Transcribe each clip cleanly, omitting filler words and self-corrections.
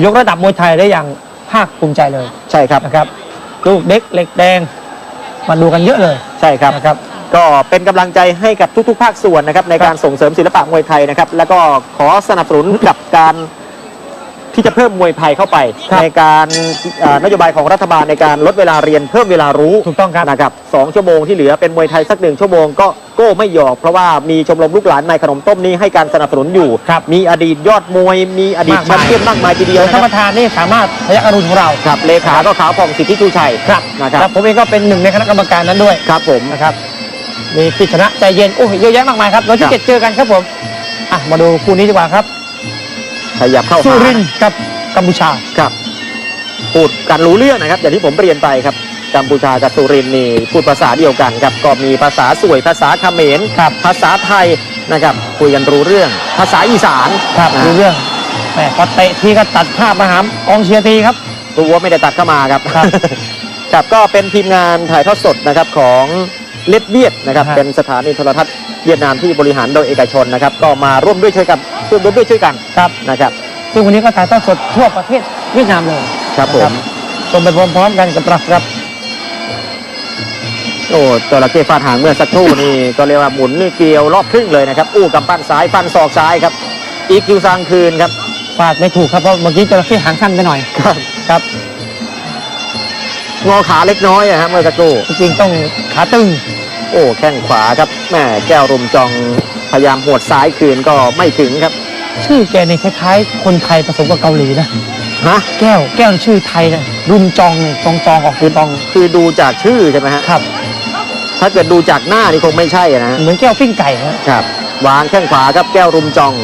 ยกระดับมวยไทยได้อย่างภาคภูมิใจเลยใช่ครับนะครับลูกเด็กเหล็กแดงมาดูกันเยอะเลยใช่ครับนะครับก็เป็นกำลังใจให้กับทุกๆภาคส่วนนะครับในการส่งเสริมศิลปะมวยไทยนะครับแล้วก็ขอสนับสนุนกับการที่จะเพิ่มมวยไทยเข้าไปในการนโยบายของรัฐบาลในการลดเวลาเรียนเพิ่มเวลารู้ถูกต้องครับนะครับ2 ชั่วโมงที่เหลือเป็นมวยไทยสัก1 ชั่วโมงก็ไม่หยอกเพราะว่ามีชมรมลูกหลานนายขนมต้มนี้ให้การสนับสนุนอยู่มีอดีตยอดมวยมีอดีตแชมป์เปี้ยนมากมายทีเดียวท่านประธานนี่สามารถพยัคฆ์อรุณของเราครับเลขาก็ขาวผ่องสิทธิชูชัยครับนะครับแล้วผมเองก็เป็นหนึ่งในคณะกรรมการนั้นด้วยครับผมนะครับมีพิชนะใจเย็นโอ้ยเยอะแยะมากมายครับวันที่7เจอกันครับผมมาดูคู่นี้ดีกว่าครับขยับเข้าสุรินทร์กับกัมพูชาครับพูดกันรู้เรื่องนะครับอย่างที่ผมเรียนไปครับกัมพูชากับสุรินทร์นี่พูดภาษาเดียวกันครับก็มีภาษาสวยภาษาเขมรภาษาไทยนะครับคุยกันรู้เรื่องภาษาอีสานครับรู้เรื่องแม่พอเตะทีก็ตัดภาพมาหามกองเชียร์ทีครับตัวไม่ได้ตัดเข้ามาครับครับก็เป็นทีมงานถ่ายทอดสดนะครับของเล็ดเวียดนะครับเป็นสถานีโทรทัศน์เวียดนามที่บริหารโดยเอกชนนะครับก็มาร่วมด้วยช่วยกันครับนะครับซึ่งวันนี้ก็ถ่ายทอดสดทั่วประเทศเวียดนามเลยครับผมชมไปพร้อมๆกันกับเราครับโอ้จระเข้ฟาดหางเมื่อสักครู่นี่ก็เรียกว่าหมุนนี่เกลียวรอบครึ่งเลยนะครับกำปั้นซ้ายฟันศอกซ้ายครับอีคิวซังคืนครับฟาดไม่ถูกครับเพราะเมื่อกี้จระเข้หางสั้นไปหน่อยครับงอขาเล็กน้อยฮะเมื่อสักครู่จริงต้องขาตึงแข้งขวาครับแม่แก้วรุมจองพยายามหวดซ้ายคืนก็ไม่ถึงครับชื่อแกในคล้ายๆคนไทยผสมกับเกาหลีนะฮะแก้วชื่อไทยนะรุมจองเนี่ยจองออกคือดูจากชื่อใช่ไหมฮะครับถ้าเกิดดูจากหน้านี่คงไม่ใช่นะเหมือนแก้วปิ้งไก่ครับวางแข้งขวาครับแก้วรุมจอง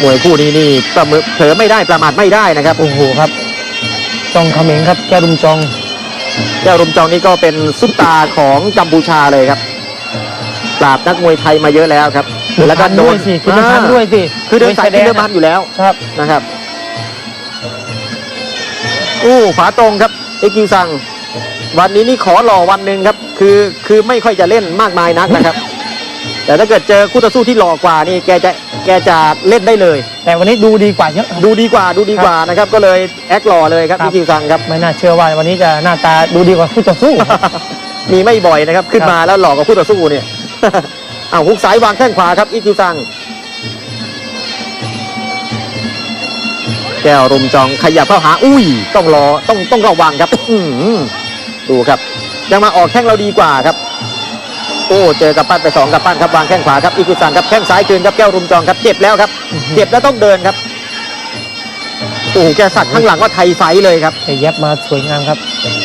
มวยคู่นี้นี่เผลอไม่ได้ประมาทไม่ได้นะครับโอ้โหครับจองเขมรครับแก้วรุมจองนี่ก็เป็นซุปตาของกัมพูชาเลยครับปราบนักมวยไทยมาเยอะแล้วครับแล้วก็โดนสิคือเดินทางด้วยสิคือเดินสายเดินพันอยู่แล้วครับนะครับขวาตรงครับเอกิวซังวันนี้นี่ขอหล่อวันหนึ่งครับคือไม่ค่อยจะเล่นมากมายนักนะครับแต่ถ้าเกิดเจอคู่ต่อสู้ที่หล่อกว่านี่แกจะเล่นได้เลยแต่วันนี้ดูดีกว่าเยอะดูดีกว่านะครับก็เลยแอคหล่อเลยครับเอกิวซังครับไม่น่าเชื่อว่าวันนี้จะหน้าตาดูดีกว่าคู่ต่อสู้มีไม่บ่อยนะครับขึ้นมาแล้วหล่อกว่าคู่ต่อสู้เนี่ยฮุกซ้ายวางแข้งขวาครับอีคิวซังแก้วรุมจองขยับเข้าหาต้องรอต้องระวังครับดูครับยังมาออกแข้งเราดีกว่าครับเจอกับปั้นไป2กับปั้นครับวางแข้งขวาครับอีคิวซังครับแข้งซ้ายคืนครับแก้วรุมจองครับเจ็บแล้วครับเจ็บแล้วต้องเดินครับแกสักข้างหลังว่าไทยไฟเลยครับแย็บมาสวยงามครับ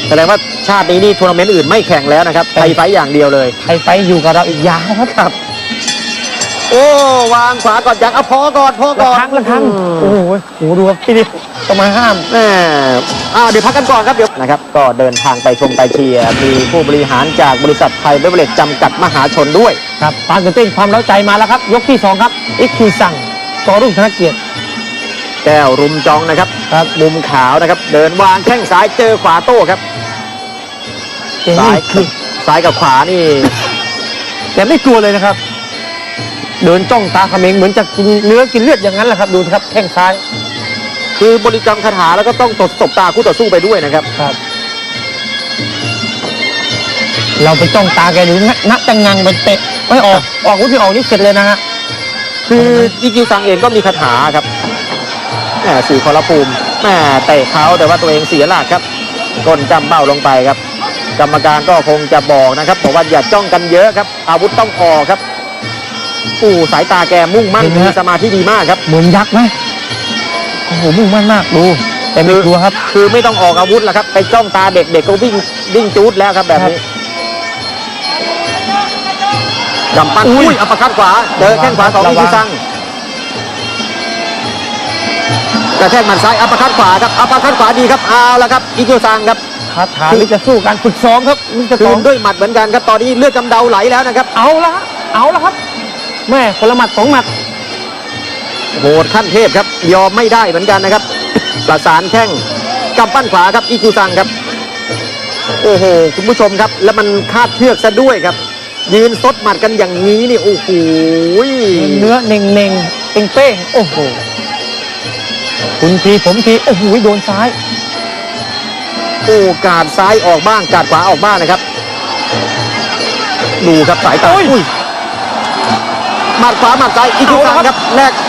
แสดงว่าชาตินี้นี่ทัวร์นาเมนต์อื่นไม่แข่งแล้วนะครับไทยไฟอย่างเดียวเลยไทยไฟอยู่กับเราอีกยาวครับวางขวาก่อนอยากพอก่อนละครั้งโอ้โหดูครับพี่ดิต้องมาห้ามเดี๋ยวพักกันก่อนครับเดี๋ยวนะครับก็เดินทางไปชมไปเชียร์มีผู้บริหารจากบริษัทไทยเบเวอเรจจำกัดมหาชนด้วยครับความตื่นเต้นความเร้าใจมาแล้วครับยกที่2ครับอีคิวซังต่อรุ่งธนเกียรติแก้วรุมจองนะครับมุมขาวนะครับเดินวางแข้งซ้ายเจอขวาโต้ครับซ้ายกับขวานี่แต่ไม่กลัวเลยนะครับเดินจ้องตาเขม็งเหมือนจะกินเนื้อกินเลือดอย่างนั้นแหละครับดูครับแข้งซ้ายคือบริกรรมคาถาแล้วก็ต้องตบตาคู่ต่อสู้ไปด้วยนะครับเราไปจ้องตาแกดูนักจังงังมันเตะไม่ออกวุ้นไม่ออกนี่เสร็จเลยนะฮะคืออีคิวซังเองก็มีคาถาครับสี่คอรภูมิเตะเขาแต่ว่าตัวเองเสียหลักครับก้นจำเบ้าลงไปครับกรรมการก็คงจะบอกนะครับบอกว่าอย่าจ้องกันเยอะครับอาวุธต้องออกครับสายตาแกมุ่งมั่นมีสมาธิดีมากครับเหมือนยักษ์ไหมโอ้โหมุ่งมั่นมากดูแต่ไม่กลัวครับคือไม่ต้องออกอาวุธแล้วครับไปจ้องตาเด็กก็วิ่งจูดแล้วครับแบบนี้กำปั้นอัปเปอร์คัตขวาเจอแข้งขวาของอีคิวซังกระแทกหมัดซ้ายอัปเปอร์คัตขวาครับอัปเปอร์คัตขวาดีครับเอาละครับอีคิวซังครับคาถาที่จะสู้การฝึกซ้อมครับคืนด้วยหมัดเหมือนกันครับตอนนี้เลือดกำเดาไหลแล้วนะครับเอาละครับแม่คนละหมัด2 หมัดโหดขั้นเทพครับยอมไม่ได้เหมือนกันนะครับประสานแข้งกำปั้นขวาครับอีคิวซังครับโอ้โหคุณผู้ชมครับแล้วมันคาดเชือกซะด้วยครับยืนซดหมัดกันอย่างนี้นี่โอ้โหเนื้อเน่ง เป้งๆโอ้โหคุณทีผมทีโอ้โหโดนซ้าย โอ้กาดซ้ายออกบ้างกาดขวาออกบ้างนะครับดูครับสายตา โอ้ย อุ้ยหมัดขวาหมัดซ้ายอิคุซัง เอาละ ค ครั รับบ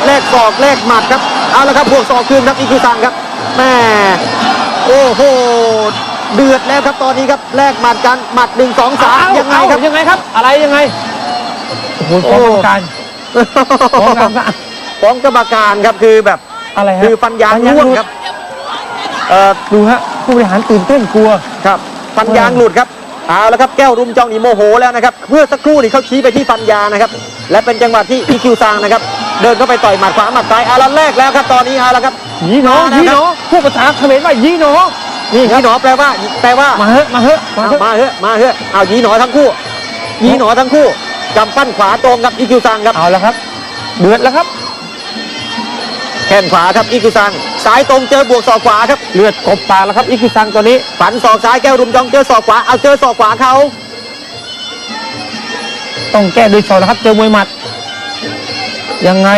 แลกศอกแลกหมัดครับเอาละครับบวกศอกคืนครับอิคุซังครับแม่โอ้โหเดือดแล้วครับตอนนี้ครับแลกหมัดกันหมัด1 2 3ยังไงครับ ยังไงครับ อะไรยังไงโอ้โหฟ้องกรรมการฟ้องกรรมการ ฟ้องกรรมการครับคือแบบ อะไรฮะ คือฟันยางร่วงครับ ดูฮะผู้บริหารตื่นเต้นกลัว ครับฟันยางหลุดครับเอาละครับแก้วรุมจองนี่โมโหแล้วนะครับเมื่อสักครู่นี่เขาชี้ไปที่ฟันยางนะครับและเป็นจังหวะที่อิคิวซังนะครับเดินเข้าไปต่อยหมัดขวาหมัดซ้ายเอาละแรกแล้วครับตอนนี้เอาละครับ ยีหนอ มานะครับ ยีหนอผู้ภาษาเขมรว่ายีหนอนี่ครั ยี บ หนอแปลว่า มาเถอะมาเถอะมา เอา เถอะ มาเถอะมาเถอะเอายีหนอทั้งคู่ยีหนอทั้งคู่กำปั้นขวาตรงกับอิคิวซังครับ เอาแล้วครับเดือดแล้วครับ แข้งขวาครับอิคิวซังซ้ายตรงเจอบวกศอกขวาครับ เลือดกบปากแล้วครับอิคิซังตัวนี้ ฝันศอกซ้ายแก้วรุมจองเจอศอกขวาเอาเจอศอกขวาเขา ต้องแก้ด้วยศอกนะครับเจอมวยหมัดยังไง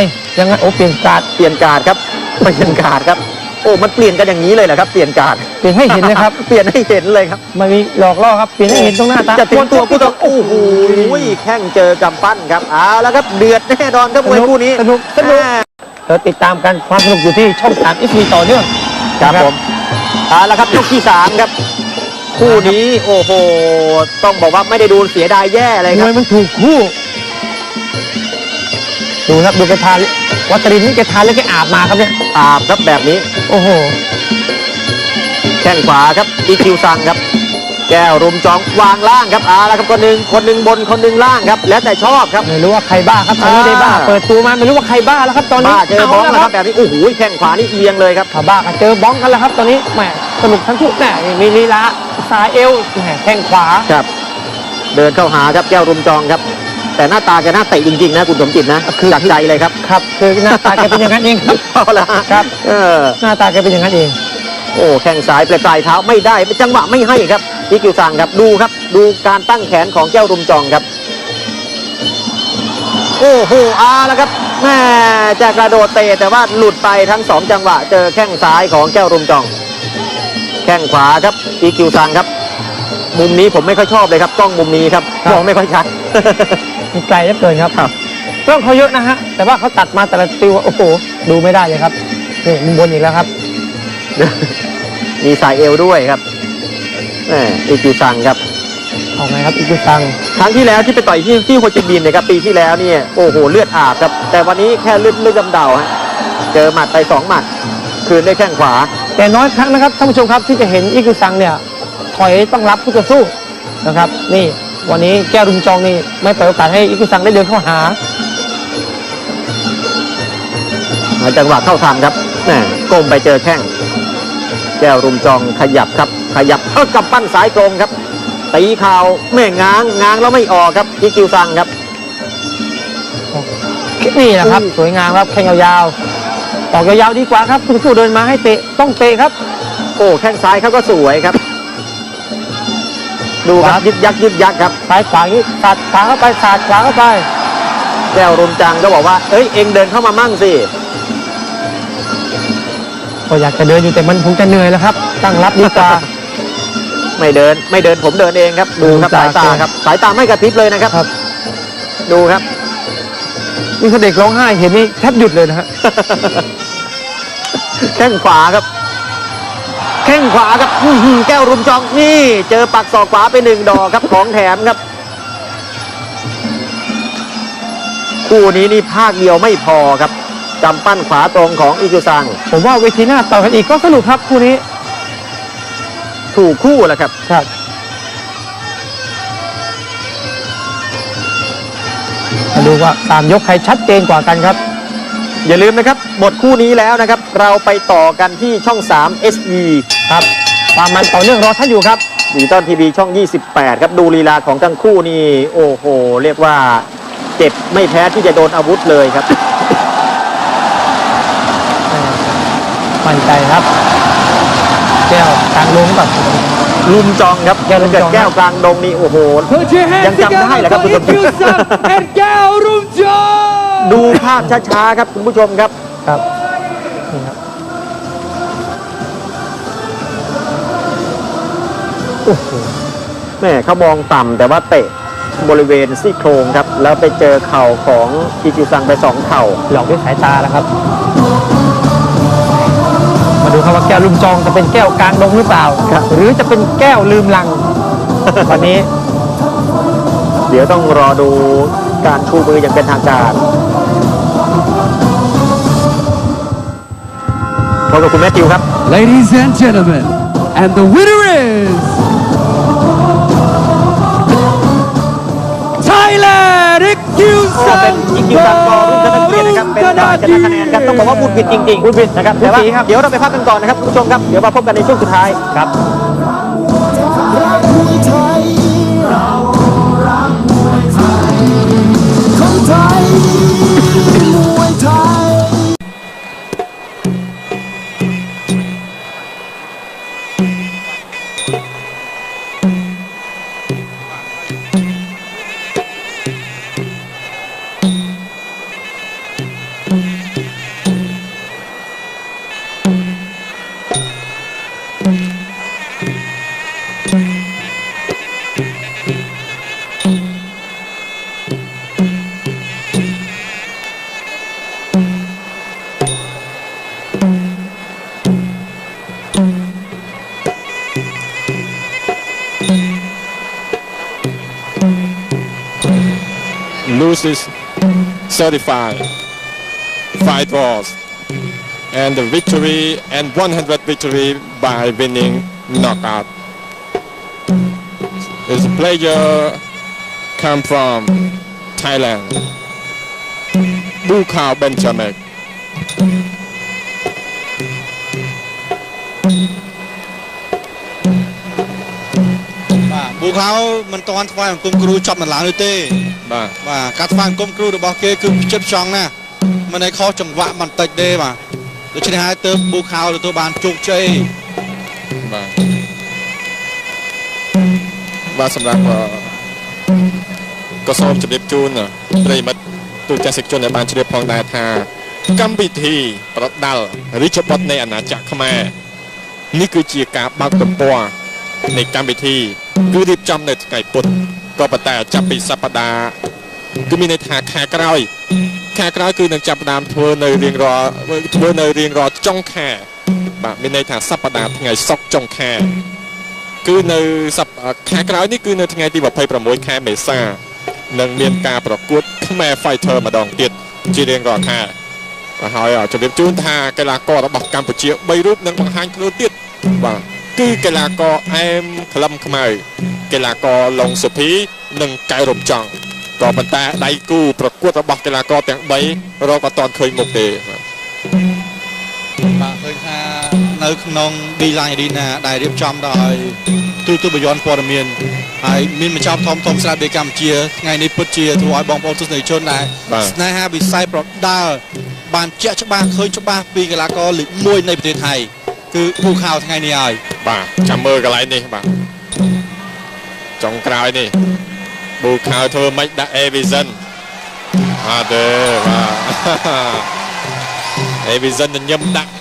โอ้เปลี่ยนการ์ด เปลี่ยนการ์ดครับเปลี่ยนการ์ดครับโอ้มันเปลี่ยนกันอย่างนี้เลยเหรอครับเปลี่ยนการ์ด เปลี่ยนให้เห็นนะครับ เปลี่ยนให้เห็นเลยครับ ไม่มีหลอกล่อครับเปลี่ยนให้เห็นตรงหน้าตา จะถึงตัวผู้ต้องโอ้โหแข้งเจอกำปั้นครับเอาแล้วครับเดือดแน่นอนครับมวยคู่นี้ สนุกเราติดตามกันความสนุกอยู่ที่ช่อง3 SV ต่อเนื่อง ครับผมเอาแล้วครับยกที่3ครับคู่นี้โอ้โหต้องบอกว่าไม่ได้ดูเสียดายแย่เลยค ม รับ วยมันถูกคู่ดูครับดูแกทานวัตรินนี่แกทานแล้วแกอาบมาครับเนี่ย อาบครับแบบนี้ โอ้โห แข้งขวาครับอีคิวซังครับแก้วรุมจองวางล่างครับเอาแล้วครับคนหนึ่งบนคนหนึ่งล่างครับแล้วแต่ชอบครับ ไม่รู้ว่าใครบ้าครับตอนนี้ได้บ้าเปิดตัวมาไม่รู้ว่าใครบ้าแล้วครับตอนนี้ บ้าเจอบ้อง แล้ว นะครับแบบนี้โอ้โหแข้งขวานี่เอียงเลยครับ ถ้าบ้าก็เจอบ้องกันแล้วครับตอนนี้แหมสนุกทั้งคู่แหมมีลีลาสายเอวแหมแข้งขวา ครับเดินเข้าหาครับแก้วรุมจองครับแต่หน้าตาแกน่าเตะจริงๆนะคุณสมจิตนะจากใจเลยครับ ครับคือหน้าตาแกเป็นอย่างนั้นเองครับ เอาละ ครับ อ หน้าตาแกเป็นอย่างนั้นเอง โอ้แข้งซ้ายปลายเท้าไม่ได้จังหวะไม่ให้ครับอีคิวซังครับดูครับดูการตั้งแขนของแก้วรุมจองครับโอ้โหแล้วครับแม่จะกระโดดเตะแต่ว่าหลุดไปทั้ง2จังหวะเจอแข้งซ้ายของแก้วรุมจอง แข้งขวาครับอีคิวซังครับมุมนี้ผมไม่ค่อยชอบเลยครับกล้องมุมนี้ครับมองไม่ค่อยชัด มีไกลเหลือเกินครับกล้องเขาเยอะนะฮะแต่ว่าเขาตัดมาแต่ละติวโอ้โหดูไม่ได้เลยครับนี่มุมบนอีกแล้วครับ มีสายเอวด้วยครับอีคิวซังครับ เอาไงครับอิกุซัง ครั้งที่แล้วที่ไปต่อยที่โฮจิมินห์นะครับปีที่แล้วเนี่ยโอ้โหเลือดอาบครับแต่วันนี้แค่เลือดดำเดาฮะเจอหมัดไป2หมัดคืนได้แข้งขวา แต่น้อยครั้งนะครับท่านผู้ชมครับที่จะเห็นอิกุซังเนี่ยถอยต้องรับผู้ต่อสู้นะครับนี่วันนี้แก้วรุมจองนี่ไม่เปิดโอกาสให้อิกุซังได้เดินเข้าหา จังหวะเข้าทำครับก้มไปเจอแข้งแก้วรุมจองขยับครับขยับกับปั้นสายตรงครับตีเข่าแม่ง้างแล้วไม่ออกครับอีคิวซังครับ นี่แหละครับสวยงามครับแข้งยาวๆออกยาวๆดีกว่าครับผู้ต่อสู้เดินมาให้เตะต้องเตะครับ โอ้แข้งซ้ายเขาก็สวยครับ ดูครับยึกยักครับ ซ้ายขวาอย่างนี้สาดขวาเข้าไปสาดขวาเข้าไป แก้วรุมจังก็บอกว่าเอ้ยเองเดินเข้ามามั่งสิ ก็อยากจะเดินอยู่แต่มันคงจะเหนื่อยแล้วครับตั้งรับดีกว่า ไม่เดินผมเดินเองครับดูครับ ดู สายตา จาก ครับสายตาไม่กระพริบเลยนะครับ ครับ ดูครับ นี่ถ้าเด็กร้องไห้เห็นนี่แทบหยุดเลยนะฮะ แข้งขวาครับแข้งขวาครับแก้วรุมจองนี่เจอปักศอกขวาไป1 ดอกครับของแถมครับคู่นี้นี่ภาคเดียวไม่พอครับกำปั้นขวาตรงของอิคิวซัง ผมว่าเวทีหน้าต่อกันอีกก็สนุกครับคู่นี้ ถูกคู่แหละครับ ครับมาดูว่า3 ยกใครชัดเจนกว่ากันครับ อย่าลืมนะครับหมดคู่นี้แล้วนะครับเราไปต่อกันที่ช่อง3 SV ครับความมันต่อเนื่องรอท่านอยู่ครับ ดิจิตอลทีวีช่อง 28 ครับดูลีลาของทั้งคู่นี่โอ้โหเรียกว่าเจ็บไม่แพ้ที่จะโดนอาวุธเลยครับ มั่นใจครับแก้วกลางลงกับ ลุมจองครับ แก้วลุมจอง เกิดแก้วกลางดงนี่โอ้โห Put your hands Yang jam together dah lah, for betul-betul. Ikyusan and Gao Rumjong. ดูภาพช้าๆครับคุณผู้ชมครับ ครับนี่ครับโอ้โห แม่เขามองต่ำแต่ว่าเตะบริเวณซี่โครงครับแล้วไปเจอเข่าของอิจิซังไป2 เข่า หลอกด้วยสายตาแล้วครับ มาดูครับว่าแก้วลุมจองจะเป็นแก้วกลางดงหรือเปล่า ครับ หรือจะเป็นแก้วลืมลัง วันนี้ เดี๋ยวต้องรอดูการชูมืออย่างเป็นทางการพบกับคุณแมทธิวครับ Ladies and gentlemen, and the winner is Thailand ก็เป็นอีกคิวซังกอรุ่งธนเกียรตินะครับเป็นฝ่ายชนะคะแนนครับต้องบอกว่าพูดผิดจริงๆพูดผิดนะครับแต่ว่าเดี๋ยวเราไปพักกันก่อนนะครับคุณผู้ชมครับเดี๋ยวมาพบกันในช่วงสุดท้ายครับ รักมวยไทยเรารักมวยไทยคนไทยมวยไทย loses 35, 5 draws, and the victory and 100 victory by winning knockout. This player come from Thailand, Bukau Benjamin. บูเขามันตอนថ្វាយអង្គមគ្រូចាប់មិនឡើងនោះទេ បាទ បាទការថ្វាយអង្គមគ្រូរបស់គេគឺចិត្តចង់ណាមិនឲ្យខុសចង្វាក់បន្តិចទេបាទដូច្នេះហើយទើបប៊ូខោទទួលបានជោគជ័យ បាទបាទសម្រាប់ក៏សូមជម្រាបជូនប្រិយមិត្តទូទាំងសិស្សជនដែលបានជ្រាបផងដែរថាកម្មវិធីប្រដាល់រាជបុត្រនៃអាណាចក្រខ្មែរនេះគឺជាការបើកទំព័រនៃកម្មវិធីគឺរៀបចំនៅថ្ងៃពុធក៏ប៉ុន្តែចាប់ពីសប្តាហ៍គឺមានន័យថាខែក្រោយគឺនឹងចាប់ផ្ដើមធ្វើនៅរៀងរាល់ចុងខែបាទមានន័យថាសប្តាហ៍ថ្ងៃសុក្រចុងខែគឺនៅខែក្រោយនេះគឺនៅថ្ងៃទី26ខែមេសានឹងមានការប្រកួតខ្មែរ Fighter ម្ដងទៀតជារៀងរាល់ខែហើយជម្រាបជូនថាកីឡាកររបស់កម្ពុជា3រូបនឹងបង្ហាញខ្លួនទៀតបាទគឺកីឡាករអែមក្លឹមខ្មៅកីឡាករឡុងសុភីនិងកែវរំចង់ក៏ប៉ុន្តែដៃគូប្រកួតរបស់កីឡាករទាំង3រកអត់ទាន់ឃើញមុខទេបាទ បាទឃើញថានៅក្នុង D-Line Arena ដែលរៀបចំដោយទូទស្សន៍បយ័នព័ត៌មានហើយមានមជ្ឈមណ្ឌលធំស្រាប់នៃកម្ពុជាថ្ងៃនេះពិតជាធ្វើឲ្យបងប្អូនទស្សនិកជនដែរស្នេហាវិស័យប្រដាល់បានជាក់ច្បាស់ឃើញច្បាស់ពីកីឡាករលេខ1នៃប្រទេសថៃគឺប៊ូខោថ្ងៃនេះហើយ បាទចាំមើលកន្លែងនេះបាទចុងក្រោយនេះប៊ូខៅធ្វើម៉េចដាក់ Avison អត់ទេបាទ Avison ញឹមដាក់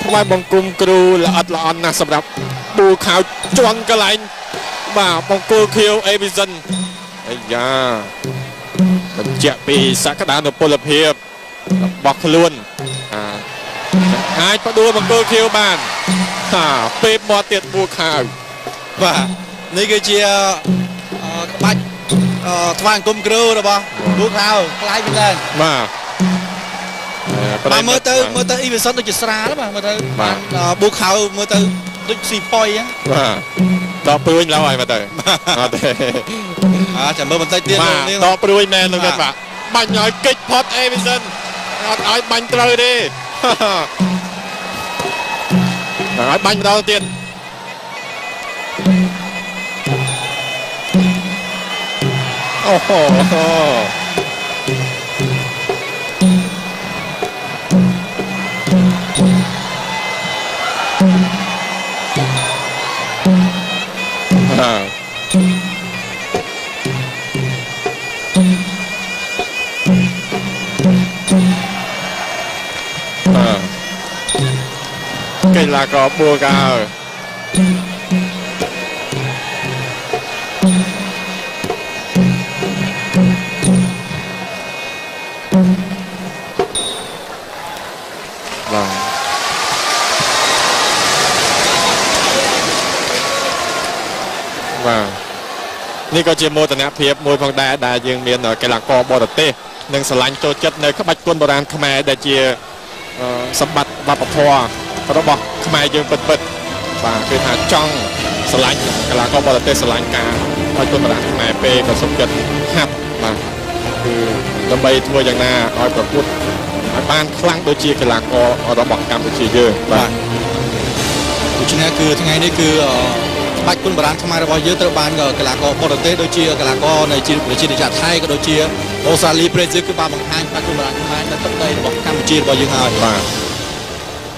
ថ្វាយបង្គំគ្រូល្អិតល្អន់ណាស់សម្រាប់ប៊ូខៅជន់កន្លែងបាទបង្គោលខៀវ Avison អាយ៉ាបញ្ជាក់ពីសក្តានុពលភាពរបស់ខ្លួនអាចបដួលបង្គោលខៀវបានពេលមកទៀតប៊ូខៅ បាទនេះគឺជាក្បាច់ថ្វាយអង្គមគ្រូរបស់ប៊ូខោខ្លាយពីឡើង បាទ បាទមើលទៅអ៊ីវីសុនដូចជាស្រាលបាទមើលទៅប៊ូខោមើលទៅដូចស៊ីផុយហ្នឹង បាទតបព្រួយឡើយមើលទៅអត់ទេ ចាំមើលបន្តិចទៀត បាទតបព្រួយមែនលោកគាត់បាទបាញ់ឲ្យកិច្ចផុត Avison អត់ឲ្យបាញ់ត្រូវទេឲ្យបាញ់ម្ដងទៀតអូហូ ឡាករបួកៅនេះក៏ជាមោទនភាពមួយផងដែរដែលយើងមានកីឡាករបរទេសនិងស្រឡាញ់ចូលចិត្តនៅក្បាច់គុនបុរាណខ្មែរដែលជាសម្បត្តិវប្បធម៌របស់ខ្មែរយើងពិតៗបាទគឺថាចង់ស្រឡាញ់កីឡាករបរទេសស្រឡាញ់ការក្បាច់គុនបុរាណខ្មែរពេលក៏សុខចិត្តហាត់បាទគឺដើម្បីធ្វើយ៉ាងណាឲ្យប្រកួតឲ្យបានខ្លាំងដូចជាកីឡាកររបស់កម្ពុជាយើងបាទដូច្នេះគឺថ្ងៃនេះគឺបាច់គុនបុរាណខ្មែររបស់យើងត្រូវបានកីឡាករបរទេសដូចជាកីឡាករនៃប្រជាជាតិថៃក៏ដូចជាអូស្ត្រាលីប្រេស៊ីលគឺបានបង្ហាញបាច់គុនបុរាណខ្មែរនៅទឹកដីរបស់កម្ពុជារបស់យើងហើយបាទ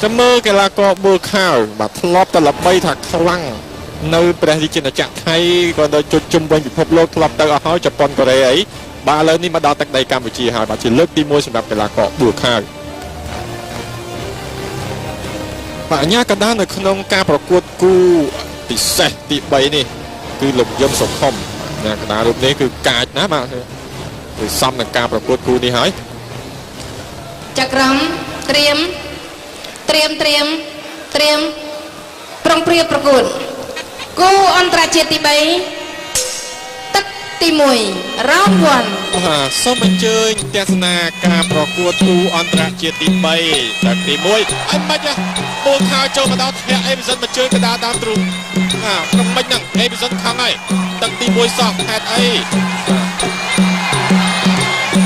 ចាំមើលកីឡាករប៊ូខៅបាទធ្លាប់តែល្បីថាខ្លាំងនៅព្រះរាជាណាចក្រថៃក៏ដូចជុំវិញពិភពលោកធ្លាប់ទៅអស់ហើយជប៉ុនកូរ៉េអីបាទឥឡូវនេះមកដល់ទឹកដីកម្ពុជាហើយបាទជាលើកទី1សម្រាប់កីឡាករប៊ូខៅបាទអញ្ញាកណ្ដាលនៅក្នុងការប្រកួតគូពិសេសទី3នេះគឺលោកយមសុខុមអ្នកកណ្ដាលរូបនេះគឺកាចណាស់បាទគឺសមនឹងការប្រកួតគូនេះហើយចក្រមត្រៀមប្រុងព្រៀបប្រកួតគូអន្តរជាតិទី3ទឹកទី1 round 1សូមអញ្ជើញទស្សនាការប្រកួតគូអន្តរជាតិទី3ទឹកទី1អីមិនហ៎បូខៅចូលមកដល់ធ្លាក់អេប៊ីសិនមកជើងកណ្ដាលដើមទ្រូងក្រុមមិនហ្នឹងអេប៊ីសិនខំហើយទឹកទី1សោះហេតុអី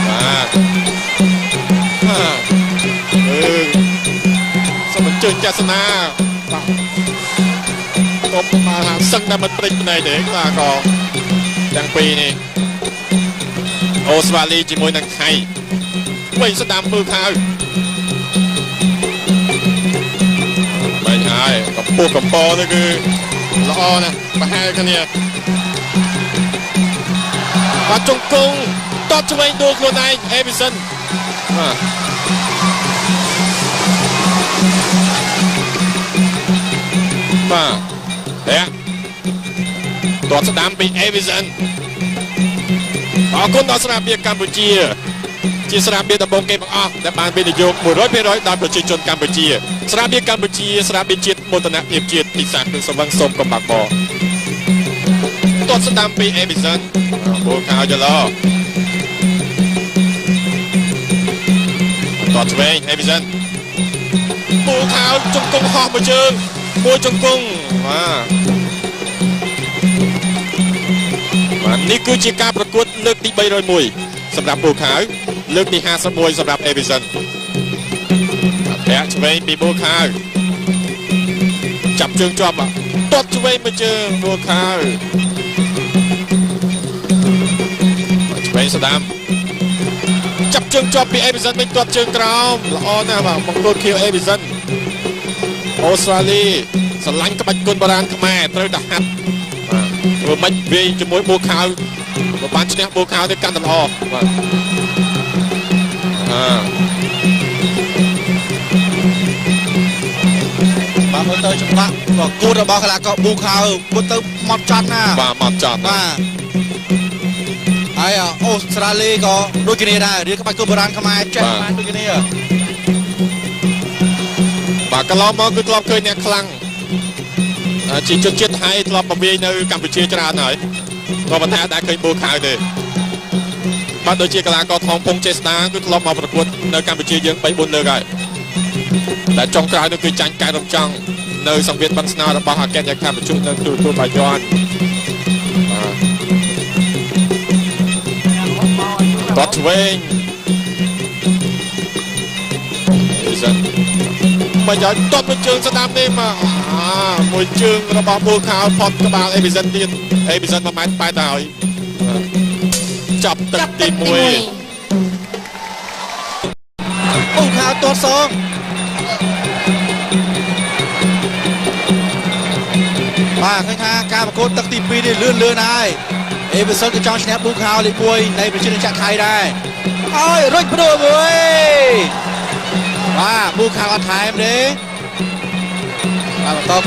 បាទសូមអញ្ជើញទស្សនាបាទកុំមកថាសឹងតែមិនព្រិចភ្នែកទេបាទក៏ទាំងពីរនេះអូស្ត្រាលីជាមួយនឹងថៃវិញស្ដាំមើលខៅបាញ់ហើយកំពុះកំពនេះគឺល្អណាស់ប្រហែលគ្នាបាទជង្គង់តបឆ្វេងដួលខ្លួនឯងអេប៊ីសិនបាទតើស្ដាំពីអេប៊ីសិនអរគុណដល់ស្រាបៀរកម្ពុជាជាស្រាបៀរដំបូងគេបង្អស់ដែលបានវិនិយោគ 100% ដល់ប្រជាជនកម្ពុជាស្រាបៀរកម្ពុជាស្រាបៀរជាតិមោទនភាពជាតិពិសាគឺសវឹងសូមកុំបាក់បោតើស្ដាំពីអេប៊ីសិនបូខៅចឡតើឆ្វេងអេប៊ីសិនបូខៅជង្គង់ហោះមួយជើងមួយជង្គង់បាទនេះគឺជាការប្រកួតលើកទី301សម្រាប់បូខៅលើកទី51សម្រាប់អេប៊ីសិនប្រាក់ឆ្វេងពីបូខៅចាប់ជើងជាប់ទាត់ឆ្វេងមួយជើងបូខៅឆ្វេងស្ដាំចាប់ជើងជាប់ពីអេប៊ីសិនវិញទាត់ជើងក្រោមល្អណាស់បាទបង្គោលខៀវអេប៊ីសិនអូស្ត្រាលីស្រឡាញ់ក្បាច់គុនបុរាណខ្មែរត្រូវតែហាត់ធ្វើម៉េចវាយជាមួយបូខៅបើបានឈ្នះបូខៅទៅកាន់តែល្អបាទមើលទៅច្បាប់ប្រកួតរបស់កីឡាករប៊ូខៅគួរទៅមកចត់ណាបាទមកចត់បាទហើយអូស្ត្រាលីក៏ដូចគ្នាដែររៀនក្បាច់គុនបុរាណខ្មែរចេះបានដូចគ្នាបាទកន្លងមកគឺធ្លាប់ឃើញអ្នកខ្លាំងជាជនជាតិថៃធ្លាប់មកវាយនៅកម្ពុជាច្រើនហើយក៏ប៉ុន្តែអត់ដែលឃើញបូខៅទេបាទដូចជាកីឡាករថងពងចេស្តាគឺធ្លាប់មកប្រកួតនៅកម្ពុជាយើង 3-4 លើកហើយតែចុងក្រោយនោះគឺចាញ់កែរំចង់នៅសង្វៀនបិណ្ឌស្នោរបស់អគ្គនាយកដ្ឋានប្រជុំនៅទូទួលបាយ័នបាទឆ្វេងមកយកតត់មួយជើងស្ដាំនេះមកមួយជើងរបស់បូខៅផុតក្បាលអេប៊ីសិនទៀតអេប៊ីសិន1ម៉ែត្រ8ទៅហើយចាប់ទឹកទី1បូខៅទាត់សងបាទឃើញថាការប្រកួតទឹកទី2នេះលឿនហើយអេប៊ីសិនក៏ចង់ឈ្នះបូខៅលេខ1នៃប្រជាជាតិថៃដែរហើយរុញព្រោះមួយបាទបូខៅអត់ថែមទេ ត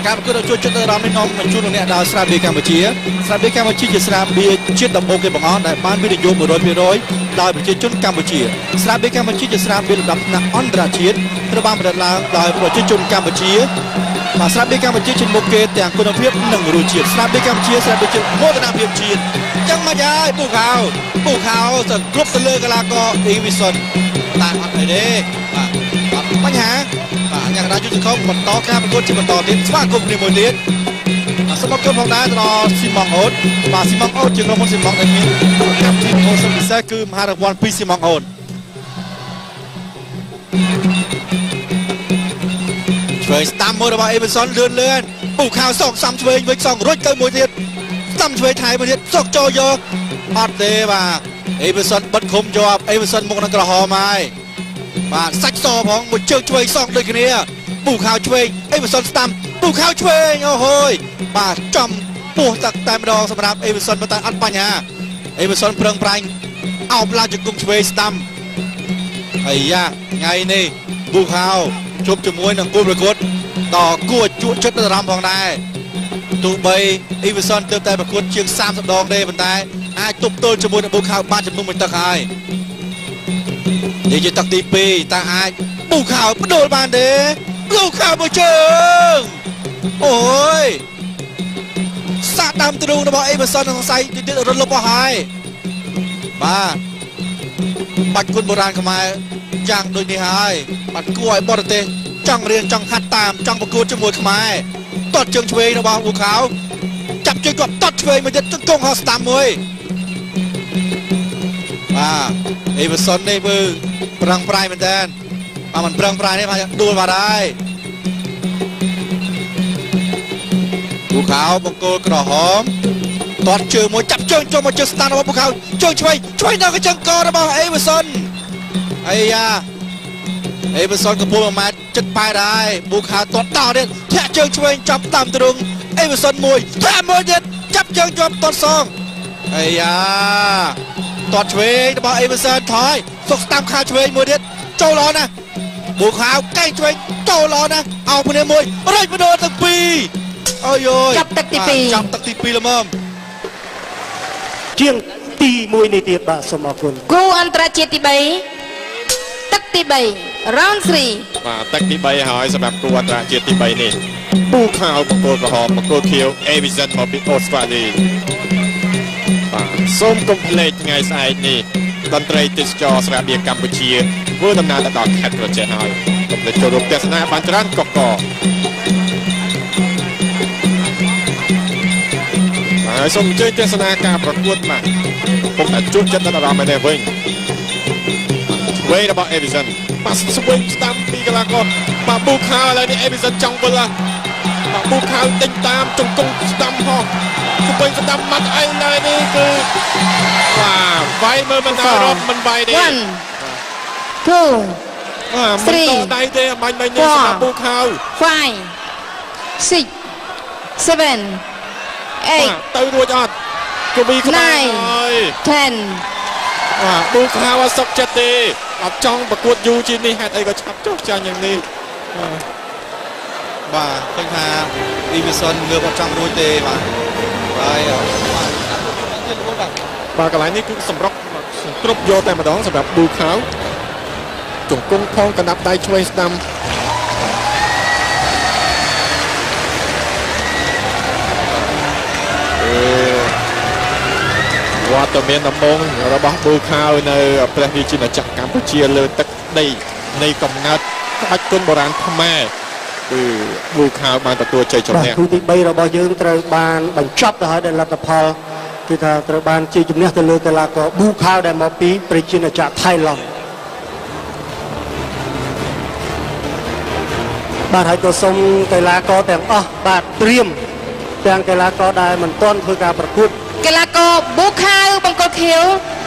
ការប្រកួតឲ្យជួយចិត្តអារម្មណ៍នេះនាំមកជួនអ្នកដល់ស្រាបៀរកម្ពុជាជាស្រាបៀរជាតិដំបូងគេបង្អស់ដែលបានវិនិយោគ 100% ដោយប្រជាជនកម្ពុជាស្រាបៀរកម្ពុជាជាស្រាបៀរលំដាប់ថ្នាក់អន្តរជាតិត្រូវបានប្រតិបត្តិឡើងដោយប្រជាជនកម្ពុជាបាទស្រាបៀរកម្ពុជាជាមុខគេទាំងគុណភាពនិងរសជាតិស្រាបៀរកម្ពុជាស្រាបៀរជាមោទនភាពជាតិចឹងមកហើយពូខោសង្គ្រប់ទៅលើកីឡាករអ៊ីវីសុនតែអត់អីទេបាទអត់បញ្ហាបាទយ៉ាងណាយុទ្ធខំបន្តការប្រកួតជាបន្តទៀតស្វាគមន៍គ្នាមួយទៀតសូមអរគុណផងដែរទៅដល់ស៊ីម៉ងអូតបាទស៊ីម៉ងអូតជាក្រុមហ៊ុនស៊ីម៉ងដែលមានកម្មវិធីអូសពិសេសគឺមហារង្វាន់ពីស៊ីម៉ងអូតឆ្វេងស្ដាំមួយរបស់អេវ៉ាន់សុនលឿនពូខោសងសំឆ្វេងវិញសងរុចទៅមួយទៀតស្ដាំឆ្វេងថៃមួយទៀតសកចូលយកអត់ទេបាទអេវ៉ាន់សុនបិទឃុំជាប់អេវ៉ាន់សុនមុខនឹងក្រហមហើយបាទសាច់សផងមួយជើងឆ្វេងសងដូចគ្នាពូខោឆ្វេងអេវ៉ាន់សុនស្ដាំពូខោឆ្វេងអូហូយបាទចំពោះតែម្ដងសម្រាប់អេវ៉ាន់សុនប៉ុន្តែអត់បញ្ហាអេវ៉ាន់សុនប្រឹងប្រែងអោបឡើងជង្គង់ឆ្វេងស្ដាំអាយ៉ាថ្ងៃនេះពូខោជួបជាមួយនឹងគូប្រកួតដ៏គួរជក់ចិត្តអារម្មណ៍ផងដែរទោះបីអ៊ីវីសុនទើបតែប្រកួតជាង30 ដងទេប៉ុន្តែអាចទប់ទល់ជាមួយនឹងប៊ូខៅបានចំនួនមួយទឹកហើយនេះជាទឹកទី2តើអាចប៊ូខៅបដូរបានទេប៊ូខៅមួយជើងអូយសាក់ដើមទ្រូងរបស់អ៊ីវីសុនសង្ស័យទៀតរត់លុបអស់ហើយបាទបាច់គុណបុរាណខ្មែរយ៉ាងដូចនេះហើយបាត់គួរឲ្យបរទេសចង់រៀនចង់ហាត់តាមចង់ប្រកួតជាមួយខ្មែរតត់ជើងឆ្វេងរបស់ប៊ូខៅចាប់ជើងគាត់តត់ឆ្វេងមួយទៀតជង្គង់ហោះស្ដាំមួយបាទអេវ៉ាន់សុននេះគឺប្រឹងប្រែងមែនតើបាទមិនប្រឹងប្រែងទេបាទដួលបាត់ហើយប៊ូខៅបង្គោលក្រហមតត់ជើងមួយចាប់ជើងចូលមកជើងស្ដាំរបស់ប៊ូខៅជើងឆ្វេងដល់កញ្ចឹងករបស់អេវ៉ាន់សុនអាយ៉ាអេវ៉ាន់សុនកំពុង1ម៉ែត្រ78ហើយប៊ូខៅទាត់ដោទៀតធាក់ជើងឆ្វេងចាប់តាមទ្រង់អេវ៉ាន់សុនមួយធាក់មួយទៀតចាប់ជើងជាប់ទាត់សងអាយ៉ាទាត់ឆ្វេងរបស់អេវ៉ាន់សុនថយសុកស្ដាំខាឆ្វេងមួយទៀតចូលល្អណាស់ប៊ូខៅកែងឆ្វេងចូលល្អណាស់អោបគ្នាមួយរុញបដូរទាំងពីរអូយចាប់ទឹកទី2ចាប់ទឹកទី2ល្មមជាងទី1នេះទៀតបាទសូមអរគុណគូអន្តរជាតិទី3ទឹកទី3 round 3បាទទឹកទី3ហើយសម្រាប់គូអន្តរជាតិទី3នេះប៊ូខៅបង្គោលក្រហមបង្គោលខៀវអេវីសិនមកពីអូស្ត្រាលីបាទសូមកុំភ្លេចថ្ងៃស្អែកនេះតន្ត្រីទេសចរស្រាបៀរកម្ពុជាធ្វើដំណើរទៅដល់ខេត្តក្រចេះហើយកុំភ្លេចចូលរួមទស្សនាបានច្រើនកកហើយសូមអញ្ជើញទស្សនាការប្រកួតបាទពុកតែជួបចិត្តដល់អារម្មណ៍នេះវិញវេរបស់អេវីសិនបាទស្វែងស្ដាំពីកីឡាករបាទប៊ូខៅឥឡូវនេះអេវីសិនចង់វិលបាទប៊ូខៅដេញតាមជង្គង់ស្ដាំហោះស្វែងស្ដាំម៉ាត់អីឡើយនេះគឺបាទវាយមើលមិនដល់រត់មិនវាយទេ 1 2 បាទមិនដល់ដៃទេបាញ់នេះសម្រាប់ប៊ូខៅ 5 6 7 8 ទៅរួចអត់គូប៊ីក្បាលហើយ 10 បាទប៊ូខៅអត់សុខចិត្តទេអត់ចង់ប្រកួតយូរជាងនេះហេតុអីក៏ឆាប់ចុះចាញ់យ៉ាងនេះបាទឃើញថាអ៊ីវីសុនលើអត់ចង់រួចទេបាទហើយបាទកន្លែងនេះគឺសម្រុកគ្រប់យកតែម្ដងសម្រាប់ប៊ូខៅជង្គង់ផងកណ្ដាប់ដៃឆ្វេងស្ដាំវត្តមានដំបងរបស់ប៊ូខៅនៅព្រះរាជាណាចក្រកម្ពុជាលើទឹកដីនៃកំណើតក្បាច់គុនបុរាណខ្មែរគឺប៊ូខៅបានទទួលជ័យជំនះគូទី3របស់យើងត្រូវបានបញ្ចប់ទៅហើយដោយលទ្ធផលគឺថាត្រូវបានជ័យជំនះទៅលើកីឡាករប៊ូខៅដែលមកពីប្រជាណាចក្រថៃឡង់បាទហើយក៏សូមកីឡាករទាំងអស់បាទត្រៀមទាំងកីឡាករដែលមិនទាន់ធ្វើការប្រកួតកីឡាករប៊ូខៅបង្គោលខៀវ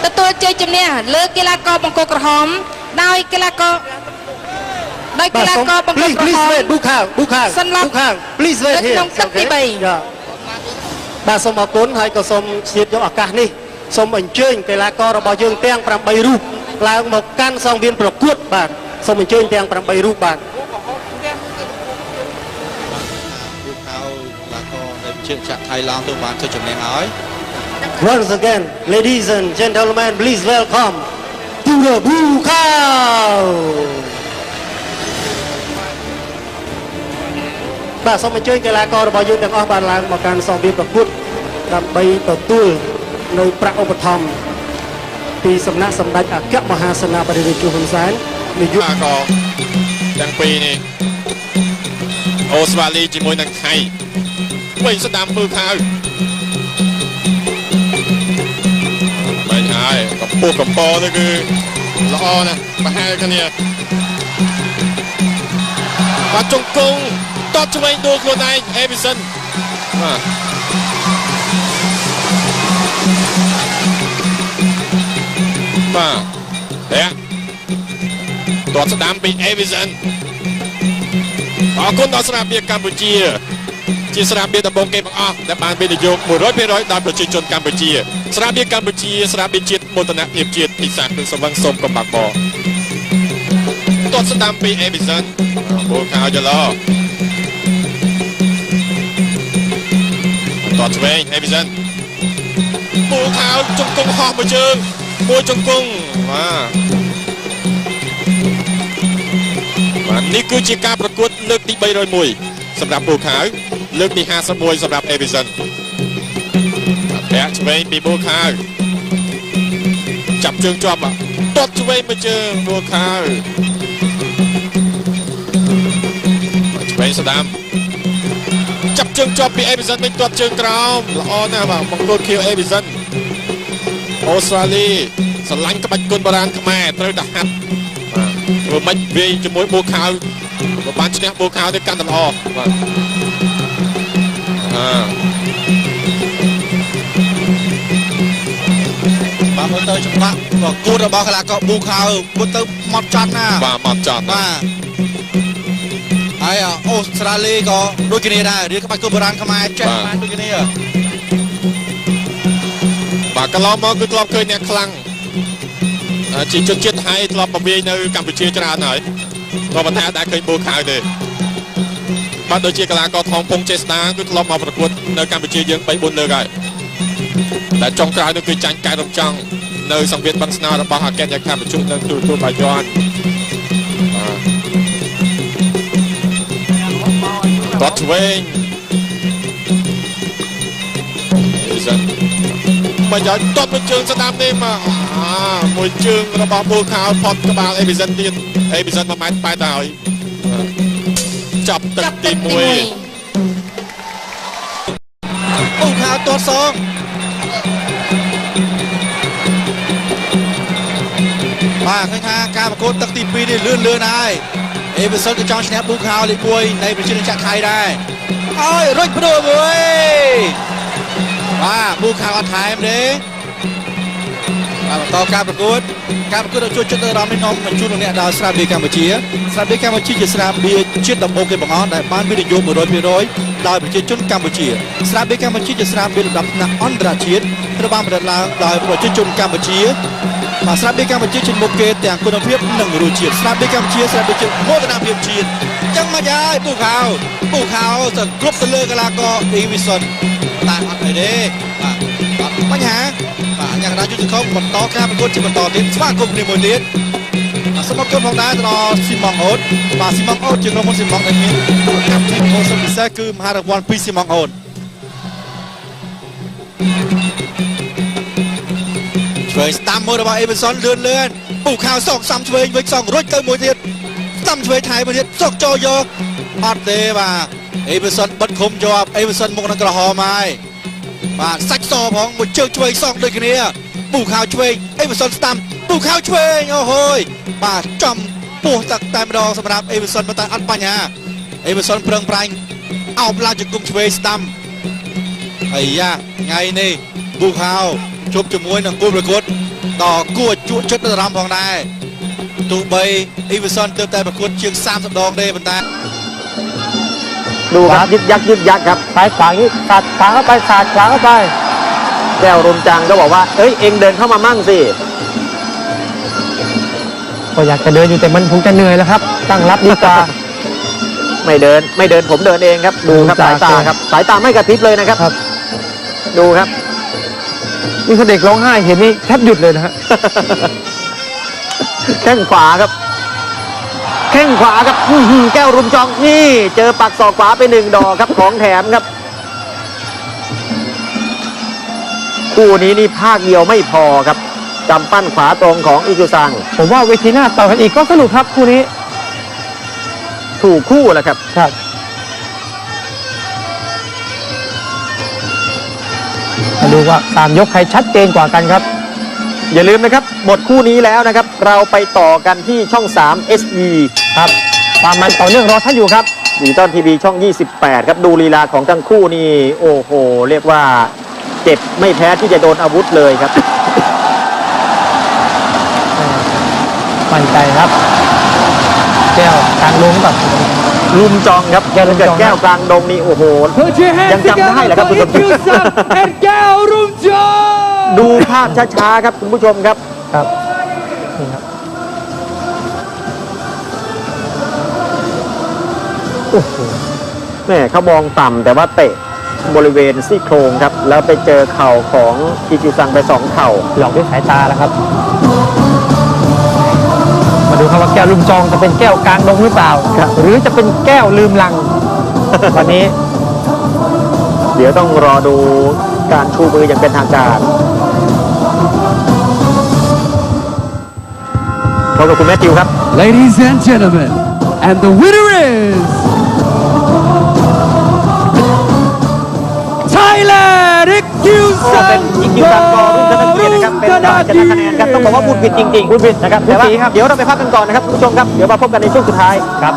ទទួលជ័យជំនះលើកីឡាករបង្គោលក្រហមដោយកីឡាករបង្គោលក្រហមប៊ូខៅ please wait here ក្នុងទឹកទី3បាទសូមអរគុណហើយក៏សូមឆ្លៀតយកឱកាសនេះសូមអញ្ជើញកីឡាកររបស់យើងទាំង8រូបឡើងមកកាន់សង្វៀនប្រកួតបាទសូមអញ្ជើញទាំង8រូបបាទ ជាចាក់ថៃឡង់ទៅបានធ្វើចំណេញហើយ Once again, ladies and gentlemen, please welcome to the Blue Cow. បាទសូមអញ្ជើញកីឡាកររបស់យើងទាំងអស់បានឡើងមកកាន់សង្វៀនប្រកួតដើម្បីទទួលនៅប្រាក់ឧបត្ថម្ភពីសំណាក់សម្ដេចអគ្គមហាសេនាបតីរាជហ៊ុនសែននាយក ក៏ទាំងពីរនេះអូស្ត្រាលីជាមួយនឹងថៃវិញស្ដាំពើខៅមិនហើយកម្ពុជាកម្ពុជានេះគឺល្អណាស់ប្រហែលគ្នាបាទជង្គង់តបឆ្វេងដួលខ្លួនឯងអេវីសិនបាទបាទតបស្ដាំពីអេវីសិនអរគុណដល់ស្រាបៀរកម្ពុជាជាស្រាបៀរដំបងគេបង្អស់ដែលបានវិនិយោគ 100% ដល់ប្រជាជនកម្ពុជាស្រាបៀរកម្ពុជាស្រាបៀរជាតិមោទនភាពជាតិពិសាគឺសវឹងសូមកំបាក់បតបស្ដាំពីអេវីសិនបូខៅចឡតបឆ្វេងអេវីសិនបូខៅជង្គង់ហោះមួយជើងមួយជង្គង់បាទនេះគឺជាការប្រកួតលើកទី301សម្រាប់បូខៅលើកទី51សម្រាប់អេវីសិនពាក់ឆ្វេងពីបូខៅចាប់ជើងជាប់តបឆ្វេងមួយជើងបូខៅឆ្វេងស្ដាំចាប់ជើងជាប់ពីអេវីសិនវិញទាត់ជើងក្រោមល្អណាស់បាទបង្គោលខៀវអេវីសិនអូស្ត្រាលីស្រឡាញ់ក្បាច់គុណបុរាណខ្មែរត្រូវតែហាត់ធ្វើម៉េចវាយជាមួយបូខៅបើបានឈ្នះបូខៅទៅកាន់តែល្អបាទបាទមើលទៅច្បាក់ប្រកួតរបស់កីឡាករប៊ូខៅមើលទៅម៉ត់ចត់ណាបាទម៉ត់ចត់បាទហើយអូស្ត្រាលីក៏ដូចគ្នាដែររៀនក្បាច់គុណបុរាណខ្មែរចេះបានដូចគ្នាបាទកន្លងមកគឺធ្លាប់ឃើញអ្នកខ្លាំងជាជនជាតិថៃធ្លាប់បម្រាយនៅកម្ពុជាច្រើនហើយក៏ប៉ុន្តែអត់ដែលឃើញបូខៅទេបាទដូចជាកីឡាករថងពងចេស្តាគឺធ្លាប់មកប្រកួតនៅកម្ពុជាយើង 3-4 លើកហើយតែចុងក្រោយនោះគឺចាញ់កែរំចង់នៅសង្វៀនបិណ្ឌស្នោរបស់អគ្គនាយកប្រជុំនៅទូទួលបាយ័នបាទឆ្វេងមកយកតបមួយជើងស្ដាំនេះមកមួយជើងរបស់បូខៅផុតក្បាលអេវីសិនទៀតអេវីសិន1.8 ម៉ែត្រទៅហើយចាប់ទឹកទី1បូខៅទាត់សងបាទឃើញថាការប្រកួតទឹកទី2នេះលឿនហើយអេវីសិនក៏ចង់ឈ្នះបូខៅលេខ1នៃប្រជាជាតិថៃដែរហើយរុញព្រោះមួយបាទបូខៅអត់ថែមទេបាទបន្តការប្រកួតឲ្យជួយចិត្តអារម្មណ៍នេះនាំបញ្ជូនលោកអ្នកដល់ស្រាបៀរកម្ពុជាស្រាបៀរកម្ពុជាជាស្រាបៀរជាតិដំបូងគេបង្អស់ដែលបានវិនិយោគ 100% ដោយប្រជាជនកម្ពុជាស្រាបៀរកម្ពុជាជាស្រាបៀរលំដាប់ថ្នាក់អន្តរជាតិត្រូវបានផលិតឡើងដោយប្រជាជនកម្ពុជាបាទស្រាបៀរកម្ពុជាជាមុខគេទាំងគុណភាពនិងរសជាតិស្រាបៀរកម្ពុជាស្រាបៀរជាតិមោទនភាពជាតិអញ្ចឹងមកហើយបូខៅទៅគ្រប់ទៅលើកីឡាករអេវីសុនតែអត់អីទេបាទអត់បញ្ហាបាទយ៉ាងណាយុទ្ធខំបន្តការប្រកួតជាបន្តទៀតស្វាគមន៍គ្នាមួយទៀតសូមអរគុណផងដែរទៅដល់ស៊ីម៉ុងអូតបាទស៊ីម៉ុងអូតជាក្រុមហ៊ុនស៊ីម៉ុងដែលមានកម្មវិធីប្រមូលពិសេសគឺមហារង្វាន់ពីស៊ីម៉ុងអូតឆ្វេងស្ដាំមួយរបស់អេវីសុនលឿនពូខៅសងសំឆ្វេងវិញសងរួចទៅមួយទៀតស្ដាំឆ្វេងថៃមួយទៀតសុកចូលយកអត់ទេបាទអេវីសុនបិទឃុំជាប់អេវីសុនមុខនឹងក្រហមហើយបាទសាច់សផងមួយជើងឆ្វេងសងដូចគ្នាពូខៅឆ្វេងអេវីសុនស្ដាំពូខៅឆ្វេងអូហូយបាទចំពោះទឹកតែម្ដងសម្រាប់អេវីសុនប៉ុន្តែអត់បញ្ហាអេវីសុនប្រឹងប្រែងអោបឡើងជង្គង់ឆ្វេងស្ដាំអាយ៉ាថ្ងៃនេះពូខៅជប់ជាមួយនឹងគូប្រកួតដ៏គួរជក់ចិត្តអារម្មណ៍ផងដែរទោះបីអេវីសុនទើបតែប្រកួតជាង30 ដងទេប៉ុន្តែดูครับยึกยักครับ ซ้ายขวานี้สาดขวาเข้าไปสาดขวาเข้าไป แก้วรมจังก็บอกว่าเอ้ยเอ็งเดินเข้ามามั่งสิ ก็อยากจะเดินอยู่แต่มันคงจะเหนื่อยแล้วครับตั้งรับดีกว่า ไม่เดินผมเดินเองครับดูครับสายตาครับสายตาไม่กระพริบเลยนะครับ ครับ ดูครับ นี่เขาเด็กร้องไห้เห็นนี่แทบหยุดเลยนะฮะ แข้งขวาครับแข้งขวาครับอื้อหือแก้วรุมจองนี่เจอปักศอกขวาไป1 ดอกครับของแถมครับคู่นี้นี่ภาคเดียวไม่พอครับกำปั้นขวาตรงของอิกุซัง ผมว่าเวทีหน้าต่อกันอีกก็สนุกครับคู่นี้ ถูกคู่แหละครับ ครับมาดูว่า3 ยกใครชัดเจนกว่ากันครับ อย่าลืมนะครับหมดคู่นี้แล้วนะครับเราไปต่อกันที่ช่อง3 SE ครับความมันต่อเนื่องรอท่านอยู่ครับ ดิจิตอลทีวีช่อง 28 ครับดูลีลาของทั้งคู่นี่โอ้โหเรียกว่าเจ็บไม่แพ้ที่จะโดนอาวุธเลยครับ มั่นใจครับ แก้วกลางลงกับ ลุมจองครับ แก้วลุมจอง แก้วกลางดงนี่โอ้โห Put your hands ยังจำได้เหรอครับ together คุณ for ผู้ชม Ikyusang and Gao Rumjong ดูภาพช้าๆครับคุณผู้ชมครับ ครับนี่ครับโอ้โห แม่เขามองต่ำแต่ว่าเตะบริเวณซี่โครงครับแล้วไปเจอเข่าของอิจิซังไป2 เข่า หลอกด้วยสายตาแล้วครับ มาดูครับว่าแก้วลุมจองจะเป็นแก้วกลางดงหรือเปล่า หรือจะเป็นแก้วลืมลัง วันนี้ เดี๋ยวต้องรอดูการชูมืออย่างเป็นทางการพบกับคุณแมทธิวครับ Ladies and gentlemen, and the winner is Thailand ก็เป็นอีกคิวซังกอรุ่นธนเกียรตินะครับเป็นฝ่ายชนะคะแนนครับต้องบอกว่าพูดผิดจริงๆพูดผิดนะครับแต่ว่าเดี๋ยวเราไปพักกันก่อนนะครับคุณผู้ชมครับเดี๋ยวมาพบกันในช่วงสุดท้ายครับ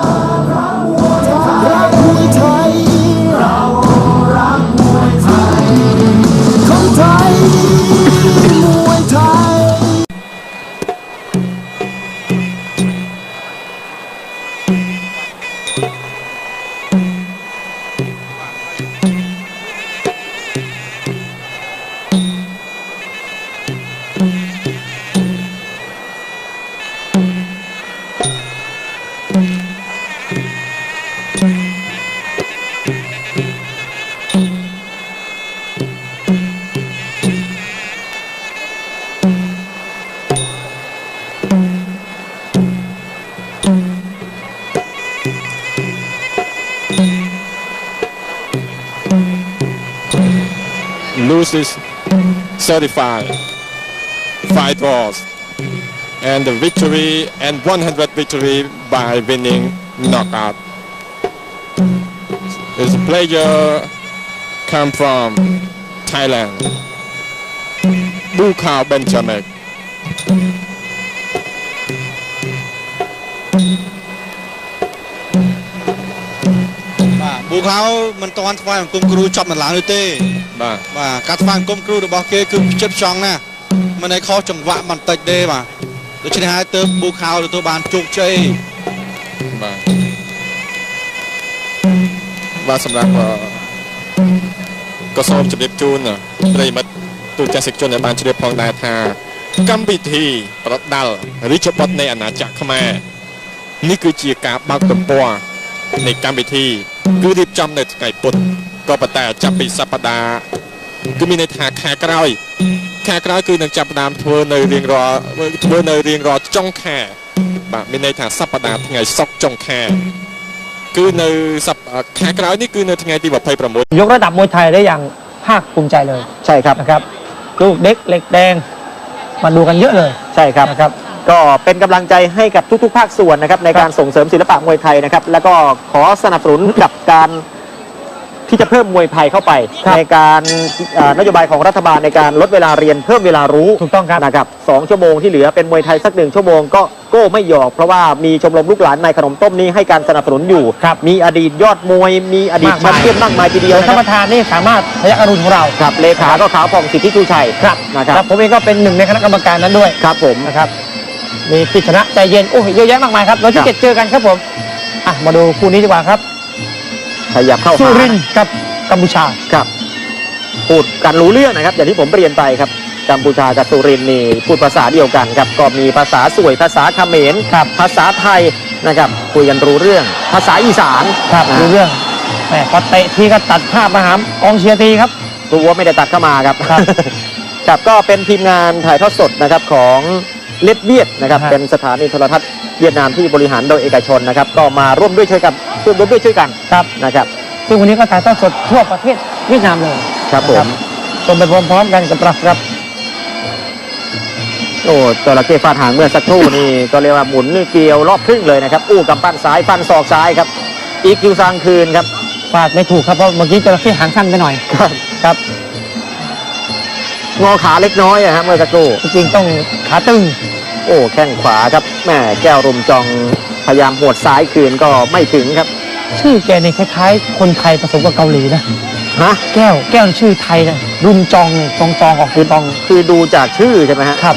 รักมวยไทยเรารักมวยไทยคนไทยมวยไทย loses 35, 5 draws, and the victory and 100 victory by winning knockout. This player come from Thailand, Bukao Benchamek. បាទប៊ូខោមិនតាន់ស្វែងអង្គមគ្រូចប់នៅឡើងនោះទេ បាទ បាទការស្វែងអង្គមគ្រូរបស់គេគឺចិត្តចង់ណាស់មិនឲ្យខុសចង្វាក់បន្តិចទេបាទដូច្នេះហើយទើបប៊ូខោទទួលបានជោគជ័យ បាទសម្រាប់ក៏សូមជម្រាបជូនប្រិយមិត្តទូតសិកជនដែលបានជ្រាបផងដែរថាកម្មវិធីប្រដាល់រាជបុត្រនៃអាណាចក្រខ្មែរនេះគឺជាការបើកទំព័រនៃកម្មវិធីគឺរៀបចំនៅថ្ងៃពុធក៏ប៉ុន្តែចាប់ពីសប្តាហ៍គឺមានន័យថាខែក្រោយគឺនឹងចាប់ផ្ដើមធ្វើនៅរៀងរាល់ចុងខែបាទមានន័យថាសប្តាហ៍ថ្ងៃសុក្រចុងខែគឺនៅខែក្រោយនេះគឺនៅថ្ងៃទី26 ยกระดับมวยไทยได้อย่างภาคภูมิใจเลย ใช่ครับ นะครับลูกเด็กเหล็กแดงมาดูกันเยอะเลย ใช่ครับ นะครับ ก็เป็นกำลังใจให้กับทุกๆภาคส่วนนะครับในการส่งเสริมศิลปะมวยไทยนะครับแล้วก็ขอสนับสนุนกับการที่จะเพิ่มมวยไทยเข้าไป ครับ ในการนโยบายของรัฐบาลในการลดเวลาเรียนเพิ่มเวลารู้ ถูกต้องครับ นะครับ2 ชั่วโมงที่เหลือเป็นมวยไทยสัก1 ชั่วโมงก็โก้ไม่หยอกเพราะว่ามีชมรมลูกหลานนายขนมต้มนี้ให้การสนับสนุนอยู่ ครับ มีอดีตยอดมวยมีอดีตแชมป์เปี้ยนมากมายทีเดียว โดย นะ ท่าน ค ป รับ ระธานนี่สามารถพยักอรุณของเรา ครับเลขาก็ขาวผ่องสิทธิชูชัย ครับ นะครับ แล้วผมเองก็เป็นหนึ่งในคณะกรรมการนั้นด้วย ครับผม นะครับมีกิจชนะใจเย็นโอ้ยเยอะแยะมากมายครับเราที่ ครับ 7เจอกันครับผมอ่ะมาดูคู่นี้ดีกว่าครับ ขยับเข้า สุ หา รินทร์กับกัมพูชา ครับพูดกันรู้เรื่องนะครับอย่างที่ผมเรียนไปครับกัมพูชากับสุรินทร์นี่พูดภาษาเดียวกันครับก็มีภาษาสวยภาษาเขมร ครับ ภาษาไทย นะครับคุยกันรู้เรื่องภาษาอีสาน ครับ นะ ดูเรื่องแหมพอเตะทีก็ตัดภาพมาหากองเชียร์ทีครับ รู้ว่าไม่ได้ตัดเข้ามาครับ ครับ ครับก็เป็นทีมงานถ่ายทอดสดนะครับของเลดเวียดนะครับ ครับ เป็นสถานีโทรทัศน์เวียดนามที่บริหารโดยเอกชนนะครับก็มาร่วมด้วยช่วยกันครับ นะครับ ซึ่งวันนี้ก็ถ่ายทอดสดทั่วประเทศเวียดนามเลย ครับผม นะชมไปพร้อมๆกันกับเราครับ โอ้จระเข้ฟาดหางเมื่อสักครู่นี่ก็เรียกว่าหมุนเกลียวรอบครึ่งเลยนะครับอู้กำปั้นซ้ายฟันศอกซ้ายครับอีคิวซังคืนครับ ฟาดไม่ถูกครับเพราะเมื่อกี้จระเข้หางสั้นไปหน่อย ครับ ครับ งอขาเล็กน้อยอะฮะเมื่อสักครู่ จริงๆต้องขาตึง โอ้แข้งขวาครับแม่แก้วรุมจองพยายามหวดซ้ายคืนก็ไม่ถึงครับ ชื่อแกนี่คล้ายๆ คนไทยผสมกับเกาหลีนะ ฮะ แก้วนี่ชื่อไทยนะรุนจองเนี่ยจองออกคือตอง คือดูจากชื่อใช่ไหมฮะ ครับ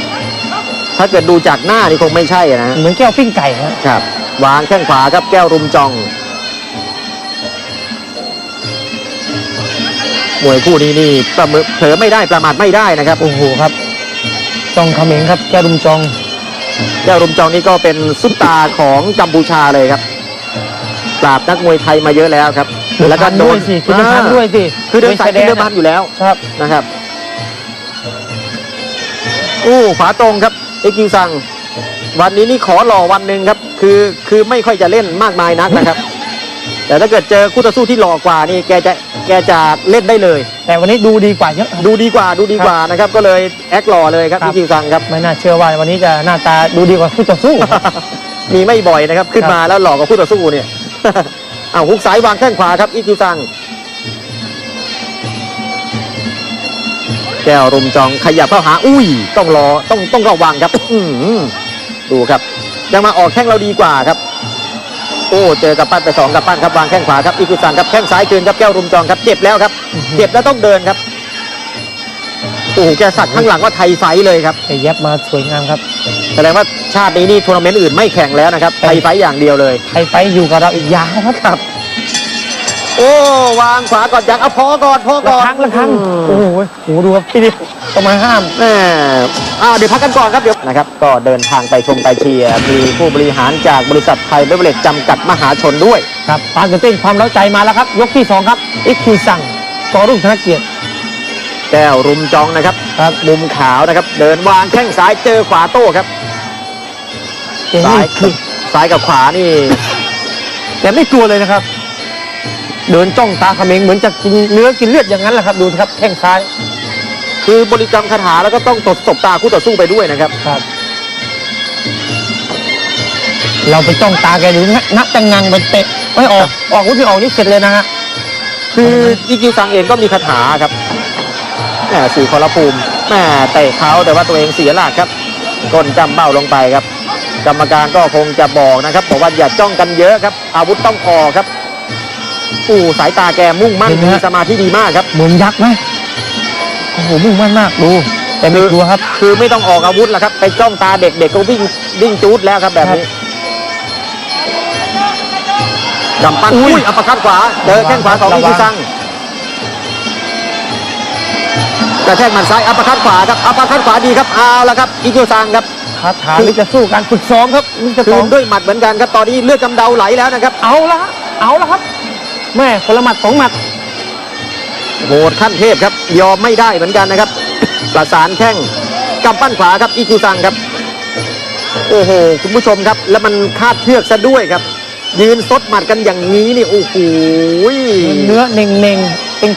ถ้าเกิดดูจากหน้านี่คงไม่ใช่นะฮะ เหมือนแก้วปิ้งไก่นะครับ วางแข้งขวาครับแก้วรุมจองมวยคู่นี้นี่ประเมินเผลอไม่ได้ประมาทไม่ได้นะครับ โอ้โหครับจองเขม็งครับแก้วรุนจอง แก้วรุมจองนี่ก็เป็นซุปตาของกัมพูชาเลยครับปราบนักมวยไทยมาเยอะแล้วครับแล้วก็โด ด้วย น สิคุณจะพันด้วยสิ คือเดินสายกินเดิมพันอยู่แล้ว ครับ นะครับอู้ขวาตรงครับเอกิวซังวันนี้นี่ขอหล่อวันหนึ่งครับคือไม่ค่อยจะเล่นมากมายนักนะครับ แต่ถ้าเกิดเจอคู่ต่อสู้ที่หล่อกว่านี่แกจะเล่นได้เลย แต่วันนี้ดูดีกว่าเยอะ ดูดีกว่านะครับก็เลยแอคหล่อเลยครับ ครับ เอกิวซังครับ ไม่น่าเชื่อว่าวันนี้จะหน้าตาดูดีกว่าคู่ต่อสู้ มีไม่บ่อยนะครับขึ้น ครับ มาแล้วหลอกกับคู่ต่อสู้เนี่ย เอาฮุกซ้ายวางแข้งขวาครับอีคิวซังแก้วรุมจองขยับเข้าหาอุ้ยต้องระวังครับดูครับยังมาออกแข้งเราดีกว่าครับโอ้เจอกับปั้นไป2กับปั้นครับวางแข้งขวาครับอีคิวซังครับแข้งซ้ายคืนครับแก้วรุมจองครับเจ็บแล้วครับเจ็บแล้วต้องเดินครับโอ้โหแกสักข้างหลังว่าไทยไฟท์เลยครับ แต่เย็บมาสวยงามครับ แสดงว่าชาตินี้นี่ทัวร์นาเมนต์อื่นไม่แข่งแล้วนะครับไทยไฟท์อย่างเดียวเลย ไทยไฟท์อยู่กับเราอีกยาวครับ ครับ โอ้วางขวาก่อนอยากเอาพอก่อน ละครั้งโอ้โหดูครับพี่ดิต้องมาห้าม แม่เดี๋ยวพักกันก่อนครับเดี๋ยวนะครับก็เดินทางไปชมไปเชียร์มีผู้บริหารจากบริษัทไทยเบเวอเรจจำกัดมหาชนด้วย ครับความตื่นเต้นความเร้าใจมาแล้วครับยกที่2ครับอีคิวซังกอรุ่งธนเกียรติ แก้วรุมจองนะครับมุมขาวนะครับเดินวางแข้งซ้ายเจอขวาโต้ครับ เก่งนี่คือ ซ้ายกับขวานี่ แต่ไม่กลัวเลยนะครับ เดินจ้องตาเขม็งเหมือนจะกินเนื้อกินเลือดอย่างนั้นแหละครับดูครับแข้งซ้าย คือบริกรรมคาถาแล้วก็ต้องตบตาคู่ต่อสู้ไปด้วยนะครับ ครับ เราไปจ้องตาแกดูนักจังงังไปเตะไม่ออกวุ้ที่ออกนี่เสร็จเลยนะฮะ คืออีคิวซังเองก็มีคาถาครับแหมสีคอรภูมิแหมเตะเขาแต่ว่าตัวเองเสียหลักครับก้นจำเบ้าลงไปครับ กรรมการก็คงจะบอกนะครับบอกว่าอย่าจ้องกันเยอะครับอาวุธต้องออกครับสายตาแกมุ่งมั่นมีสมาธิดีมากครับ เหมือนยักษ์ไหมโอ้โหมุ่งมั่นมากดูแต่ไม่กลัวครับ คือไม่ต้องออกอาวุธแล้วครับไปจ้องตาเด็กๆก็วิ่งจูดแล้วครับแบบนี้กำปั้นอุ้ยอัปเปอร์คัตขวาเจอแข้งขวาของอีคิวซังกระแทกหมัดซ้ายอัปเปอร์คัตขวาครับอัปเปอร์คัตขวาดีครับเอาละครับอีคิวซังครับ คาถานี่จะสู้การฝึกซ้อมครับนี่จะ คื ซ้อม นด้วยหมัดเหมือนกันครับตอนนี้เลือดกำเดาไหลแล้วนะครับ เอาละครับแม่คนละหมัด2หมัด โหดขั้นเทพครับยอมไม่ได้เหมือนกันนะครับ ประสานแข้งกำปั้นขวาครับอีคิวซังครับโอ้โหคุณผู้ชมครับแล้วมันคาดเชือกซะด้วยครับยืนซดหมัดกันอย่างนี้นี่โอ้โห เนื้อเน่ง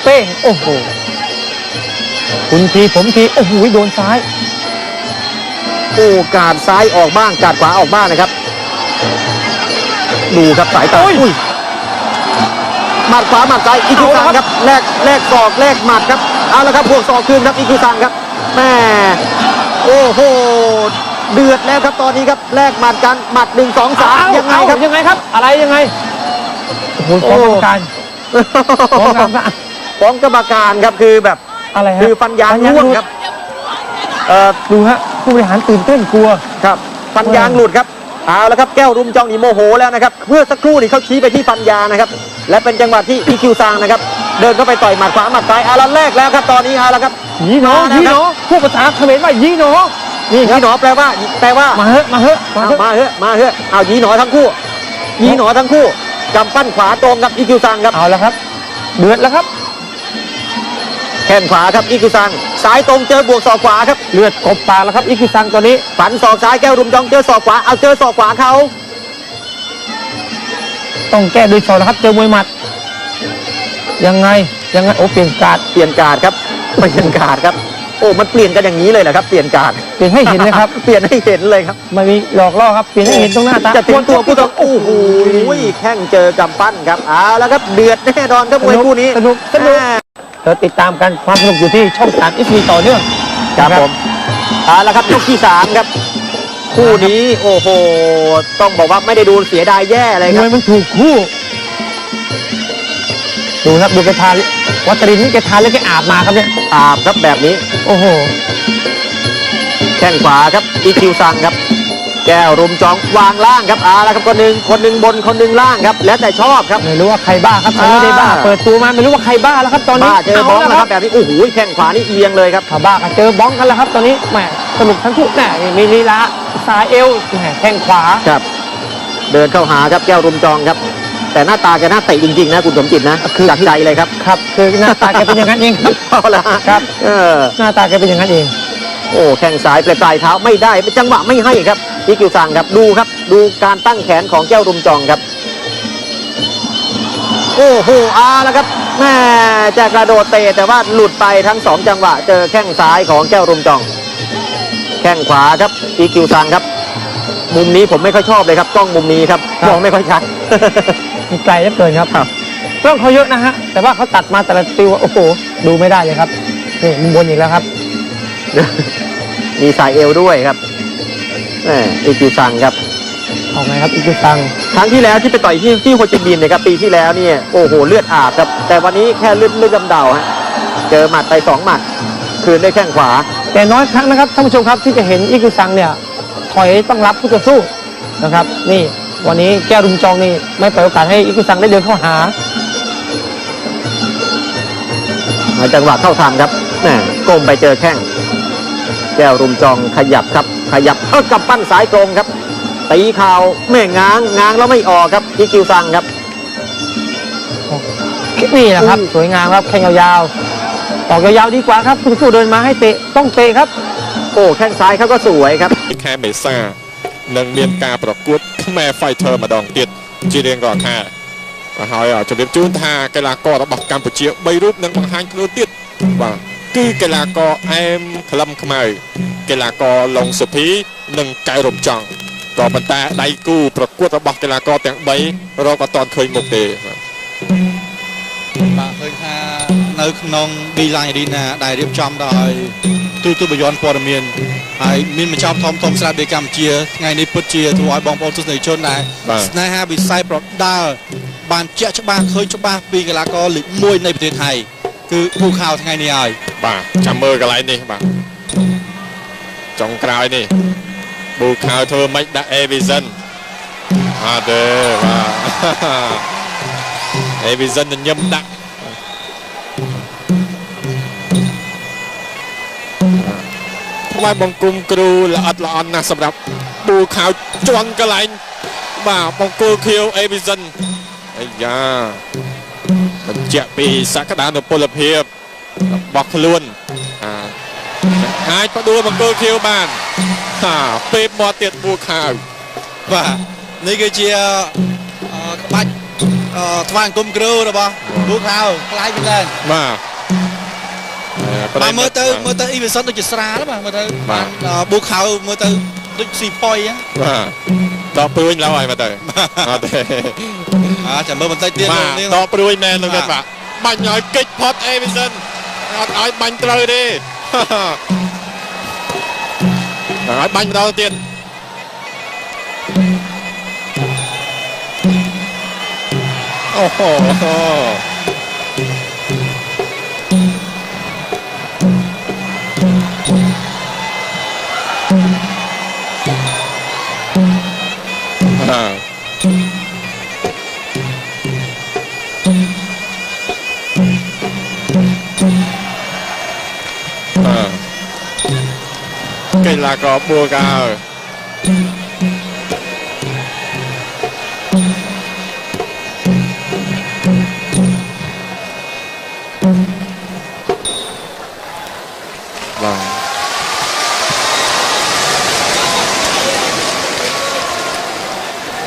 เป้งโอ้โหคุณทีผมทีโอ้โหโดนซ้าย โอ้กาดซ้ายออกบ้างกาดขวาออกบ้างนะครับดูครับสายตาอุ้ยหมัดขวาหมัดซ้ายอีคิวซังครับแลกศอกแลกหมัดครับเอาละครับบวกศอกคืนครับอีคิวซังครับแม่โอ้โหเดือดแล้วครับตอนนี้ครับแลกหมัดกันหมัด1 2 3ยังไงครับ อะไรยังไงโอ้โหฟ้องกรรมการฟ้องกรรมการ ฟ้องกรรมการครับคือแบบ อะไรฮะ คือฟันยางร่วงครับ ดูฮะผู้บริหารตื่นเต้นกลัว ครับฟันยางหลุดครับเอาละครับแก้วรุมจองนี่โมโหแล้วนะครับเมื่อสักครู่นี่เขาชี้ไปที่ฟันยางนะครับและเป็นจังหวะที่อีคิวซังนะครับเดินเข้าไปต่อยหมัดขวาหมัดซ้ายเอาละแรกแล้วครับตอนนี้เอาละครับ ยีหนอผู้ภาษาเขมรว่ายีหนอ นี่ยีหนอแปลว่า มาเถอะ เอายีหนอทั้งคู่ มีหนอทั้งคู่กำปั้นขวาตรงกับอีคิวซังครับ เอาแล้วครับเดือดแล้วครับ แข้งขวาครับอีคิวซังซ้ายตรงเจอบวกศอกขวาครับ เลือดกบปากแล้วครับอีคิวซังตอนนี้ ฝันศอกซ้ายแก้วรุมจองเจอศอกขวาเอาเจอศอกขวาเขา ต้องแก้ด้วยศอกนะครับเจอมวยหมัดยังไงโอ้เปลี่ยนการ์ด เปลี่ยนการ์ดครับเปลี่ยนการ์ดครับโอ้มันเปลี่ยนกันอย่างนี้เลยเหรอครับเปลี่ยนการ์ด เปลี่ยนให้เห็นเลยครับ เปลี่ยนให้เห็นเลยครับ ไม่มีหลอกล่อครับเปลี่ยนให้เห็นตรงหน้าตา จะถึงตัวผู้ต่อโอ้โหแข้งเจอกำปั้นครับเอาแล้วครับเดือดแน่นอนครับมวยคู่นี้ สนุกเดี๋ยวติดตามกันความสนุกอยู่ที่ช่อง3 SV ต่อเนื่อง ครับผมเอาละครับยกที่3ครับคู่นี้โอ้โหต้องบอกว่าไม่ได้ดูเสียดายแย่เลยค ม รับ วยมันถูกคู่ดูครับดูแกทาวัตรินนี่แกทาแล้วแกอาบมาครับเนี่ย อาบครับแบบนี้ โอ้โห แข้งขวาครับอีคิวซังครับแก้วรุมจองวางล่างครับเอาละครับคนหนึ่งบนคนหนึ่งล่างครับแล้วแต่ชอบครับ ไม่รู้ว่าใครบ้าครับตอนนี้ได้บ้าเปิดตัวมาไม่รู้ว่าใครบ้าแล้วครับตอนนี้ บ้าเจอบ้อง า นะครับแบบนี้โอ้โหแข้งขวานี่เอียงเลยครับ ถ้าบ้าก็เจอบ้องกันแล้วครับตอนนี้แหมสนุกทั้งคู่แหมมีลีลาสายเอวแหมแข้งขวา ครับเดินเข้าหาครับแก้วรุมจองครับแต่หน้าตาแกน่าเตะจริงๆนะคุณสมจิตนะจากใจเลยครับ ครับคือหน้าตาแกเป็นอย่างนั้นเองครับ เอาละ ครับ อ หน้าตาแกเป็นอย่างนั้นเอง โอ้แข้งซ้ายปลายเท้าไม่ได้จังหวะไม่ให้ครับอีคิวซังครับดูครับดูการตั้งแขนของแก้วรุมจองครับโอ้โหแล้วครับแม่จะกระโดดเตะแต่ว่าหลุดไปทั้งสองจังหวะเจอแข้งซ้ายของแก้วรุมจองแข้งขวาครับอีคิวซังครับมุมนี้ผมไม่ค่อยชอบเลยครับกล้องมุมนี้ครับมองไม่ค่อยชัด มันไกลเหลือเกินครับกล้องเขาเยอะนะฮะแต่ว่าเขาตัดมาแต่ละติวโอ้โหดูไม่ได้เลยครับนี่มุมบนอีกแล้วครับ มีสายเอวด้วยครับอีคิวซังครับ เอาไงครับอีกตัง ครั้งที่แล้วที่ไปต่อยที่โฮจิมินห์นะครับปีที่แล้วเนี่ยโอ้โหเลือดอาบครับแต่วันนี้แค่เลือดกำเดาฮะเจอหมัดไป2หมัดคืนด้วยแข้งขวา แต่น้อยครั้งนะครับท่านผู้ชมครับที่จะเห็นอีกตังเนี่ยถอยต้องรับผู้ต่อสู้นะครับนี่วันนี้แก้วรุมจองนี่ไม่เปิดโอกาสให้อีกตังได้เดินเข้าหา จังหวะเข้าทำครับก้มไปเจอแข้งแก้วรุมจองขยับครับขยับกับปั้นสายตรงครับตีเข่าแม่ง้างแล้วไม่ออกครับอีคิวซังครับ นี่แหละครับสวยงามครับแข้งยาวๆออกยาวๆดีกว่าครับผู้ต่อสู้เดินมาให้เตะต้องเตะครับ โอ้แข้งซ้ายเขาก็สวยครับ ខែមេសានឹងមានការប្រកួតខ្មែរ Fighter ម្ដងទៀតជារៀងរាល់ខែហើយជម្រាបជូនថាកីឡាកររបស់កម្ពុជា3រូបនឹងបង្ហាញខ្លួនទៀតបាទគឺកីឡាករអែមក្លឹមខ្មៅកីឡាករឡុងសុភីនិងកែវរំចង់ក៏ប៉ុន្តែដៃគូប្រកួតរបស់កីឡាករទាំង3រកអត់ទាន់ឃើញមុខទេបាទ បាទឃើញថានៅក្នុង D-Line Arena ដែលរៀបចំដោយទូទស្សន៍បយ័នព័ត៌មានហើយមានមជ្ឈមណ្ឌលធំស្រាប់នៃកម្ពុជាថ្ងៃនេះពិតជាធ្វើឲ្យបងប្អូនទស្សនិកជនដែរស្នេហាវិស័យប្រដាល់បានជាក់ច្បាស់ឃើញច្បាស់ពីកីឡាករលេខ1នៃប្រទេសថៃគឺពូខៅថ្ងៃនេះហើយ បាទចាំមើលកន្លែងនេះបាទចុងក្រោយនេះប៊ូខៅធ្វើមិនដាក់ Avision អត់ទេបាទ Avision ញញឹមដាក់ថ្វាយបង្គំគ្រូល្អិតល្អន់ណាស់សម្រាប់ប៊ូខៅជន់កន្លែងបាទបង្គោលខៀវ Avision អាយ៉ាបញ្ជាក់ពីសក្តានុពលភាពរបស់ខ្លួនអាចបដួលបង្គោលខៀវបានពេលមាត់ទៀតប៊ូខៅ បាទនេះគឺជាក្បាច់ថ្វាយបង្គំគ្រូរបស់ពូខៅខ្លាយពីឡើង បាទ បាទមើលទៅអ៊ីវីសុនដូចជាស្រាលបាទមើលទៅបានប៊ូខៅមើលទៅដូចស៊ីប៉ុយហ្នឹង បាទដកព្រួយឡើយមើលទៅអត់ទេ ចាំមើលបន្តិចទៀត បាទដកព្រួយមែនលោកបាទបាញ់ឲ្យកិច្ចផុត Avision អត់ឲ្យបាញ់ត្រូវទេឲ្យបាញ់ម្ដងទៀតអូហូកីឡាករបួកៅ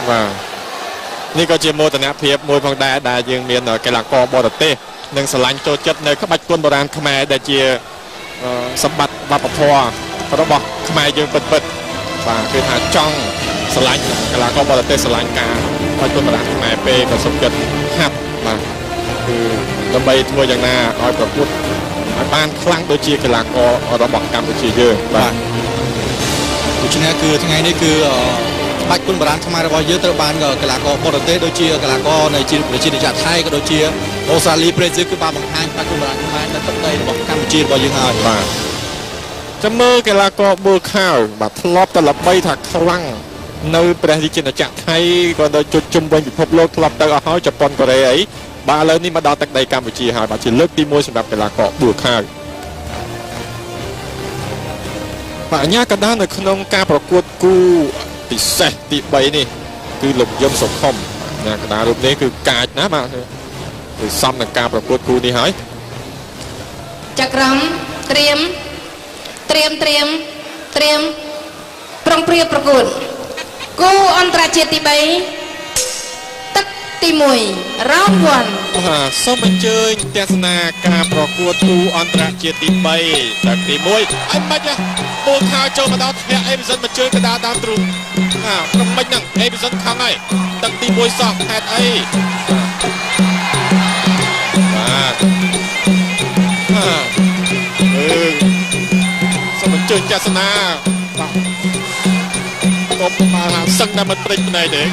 បាទនេះក៏ជាមោទនភាពមួយផងដែរដែលយើងមានកីឡាករបរទេសនិងស្រឡាញ់ចូលចិត្តនៅក្បាច់គុនបុរាណខ្មែរដែលជាសម្បត្តិវប្បធម៌របស់ខ្មែរយើងពិតៗបាទគឺថាចង់ស្រឡាញ់កីឡាករបរទេសស្រឡាញ់ការក្បាច់គុនបុរាណខ្មែរពេលក៏សុខចិត្តហាត់បាទគឺដើម្បីធ្វើយ៉ាងណាឲ្យប្រកួតឲ្យបានខ្លាំងដូចជាកីឡាកររបស់កម្ពុជាយើងបាទដូច្នេះគឺថ្ងៃនេះគឺក្បាច់គុនបុរាណខ្មែររបស់យើងត្រូវបានកីឡាករបរទេសដូចជាកីឡាករនៃប្រជាជាតិថៃក៏ដូចជាអូស្ត្រាលីប្រេស៊ីលគឺបានបង្ហាញក្បាច់គុនបុរាណខ្មែរនៅទឹកដីរបស់កម្ពុជារបស់យើងហើយបាទចាំមើលកីឡាករប៊ូលខាវបាទធ្លាប់តែល្បីថាខ្លាំងនៅព្រះរាជាណាចក្រថៃក៏នៅជុំជុំវិញពិភពលោកធ្លាប់ទៅអស់ហើយជប៉ុនកូរ៉េអីបាទឥឡូវនេះមកដល់ទឹកដីកម្ពុជាហើយបាទជាលើកទី1សម្រាប់កីឡាករប៊ូលខាវបាទអញ្ញាកណ្ដាលនៅក្នុងការប្រកួតគូពិសេសទី3នេះគឺលោកយឹមសុខុមអញ្ញាកណ្ដាលរូបនេះគឺកាចណាស់បាទគឺសមនឹងការប្រកួតគូនេះហើយចក្រមត្រៀមប្រុងព្រៀបប្រកួតគូអន្តរជាតិទី3ទឹកទី1 round 1សូមអញ្ជើញទស្សនាការប្រកួតគូអន្តរជាតិទី3ទឹកទី1អីមិនហ៎ពូលខាវចូលមកដល់ធ្លាក់អេប៊ីសិនមកជើងកណ្ដាលដើមទ្រូងព្រមមិនហ្នឹងអេប៊ីសិនខំហើយទឹកទី1សោះហេតុអីបាទសូមអញ្ជើញទស្សនាបាទកុំមកសឹងតែមិនព្រិចភ្នែកទេ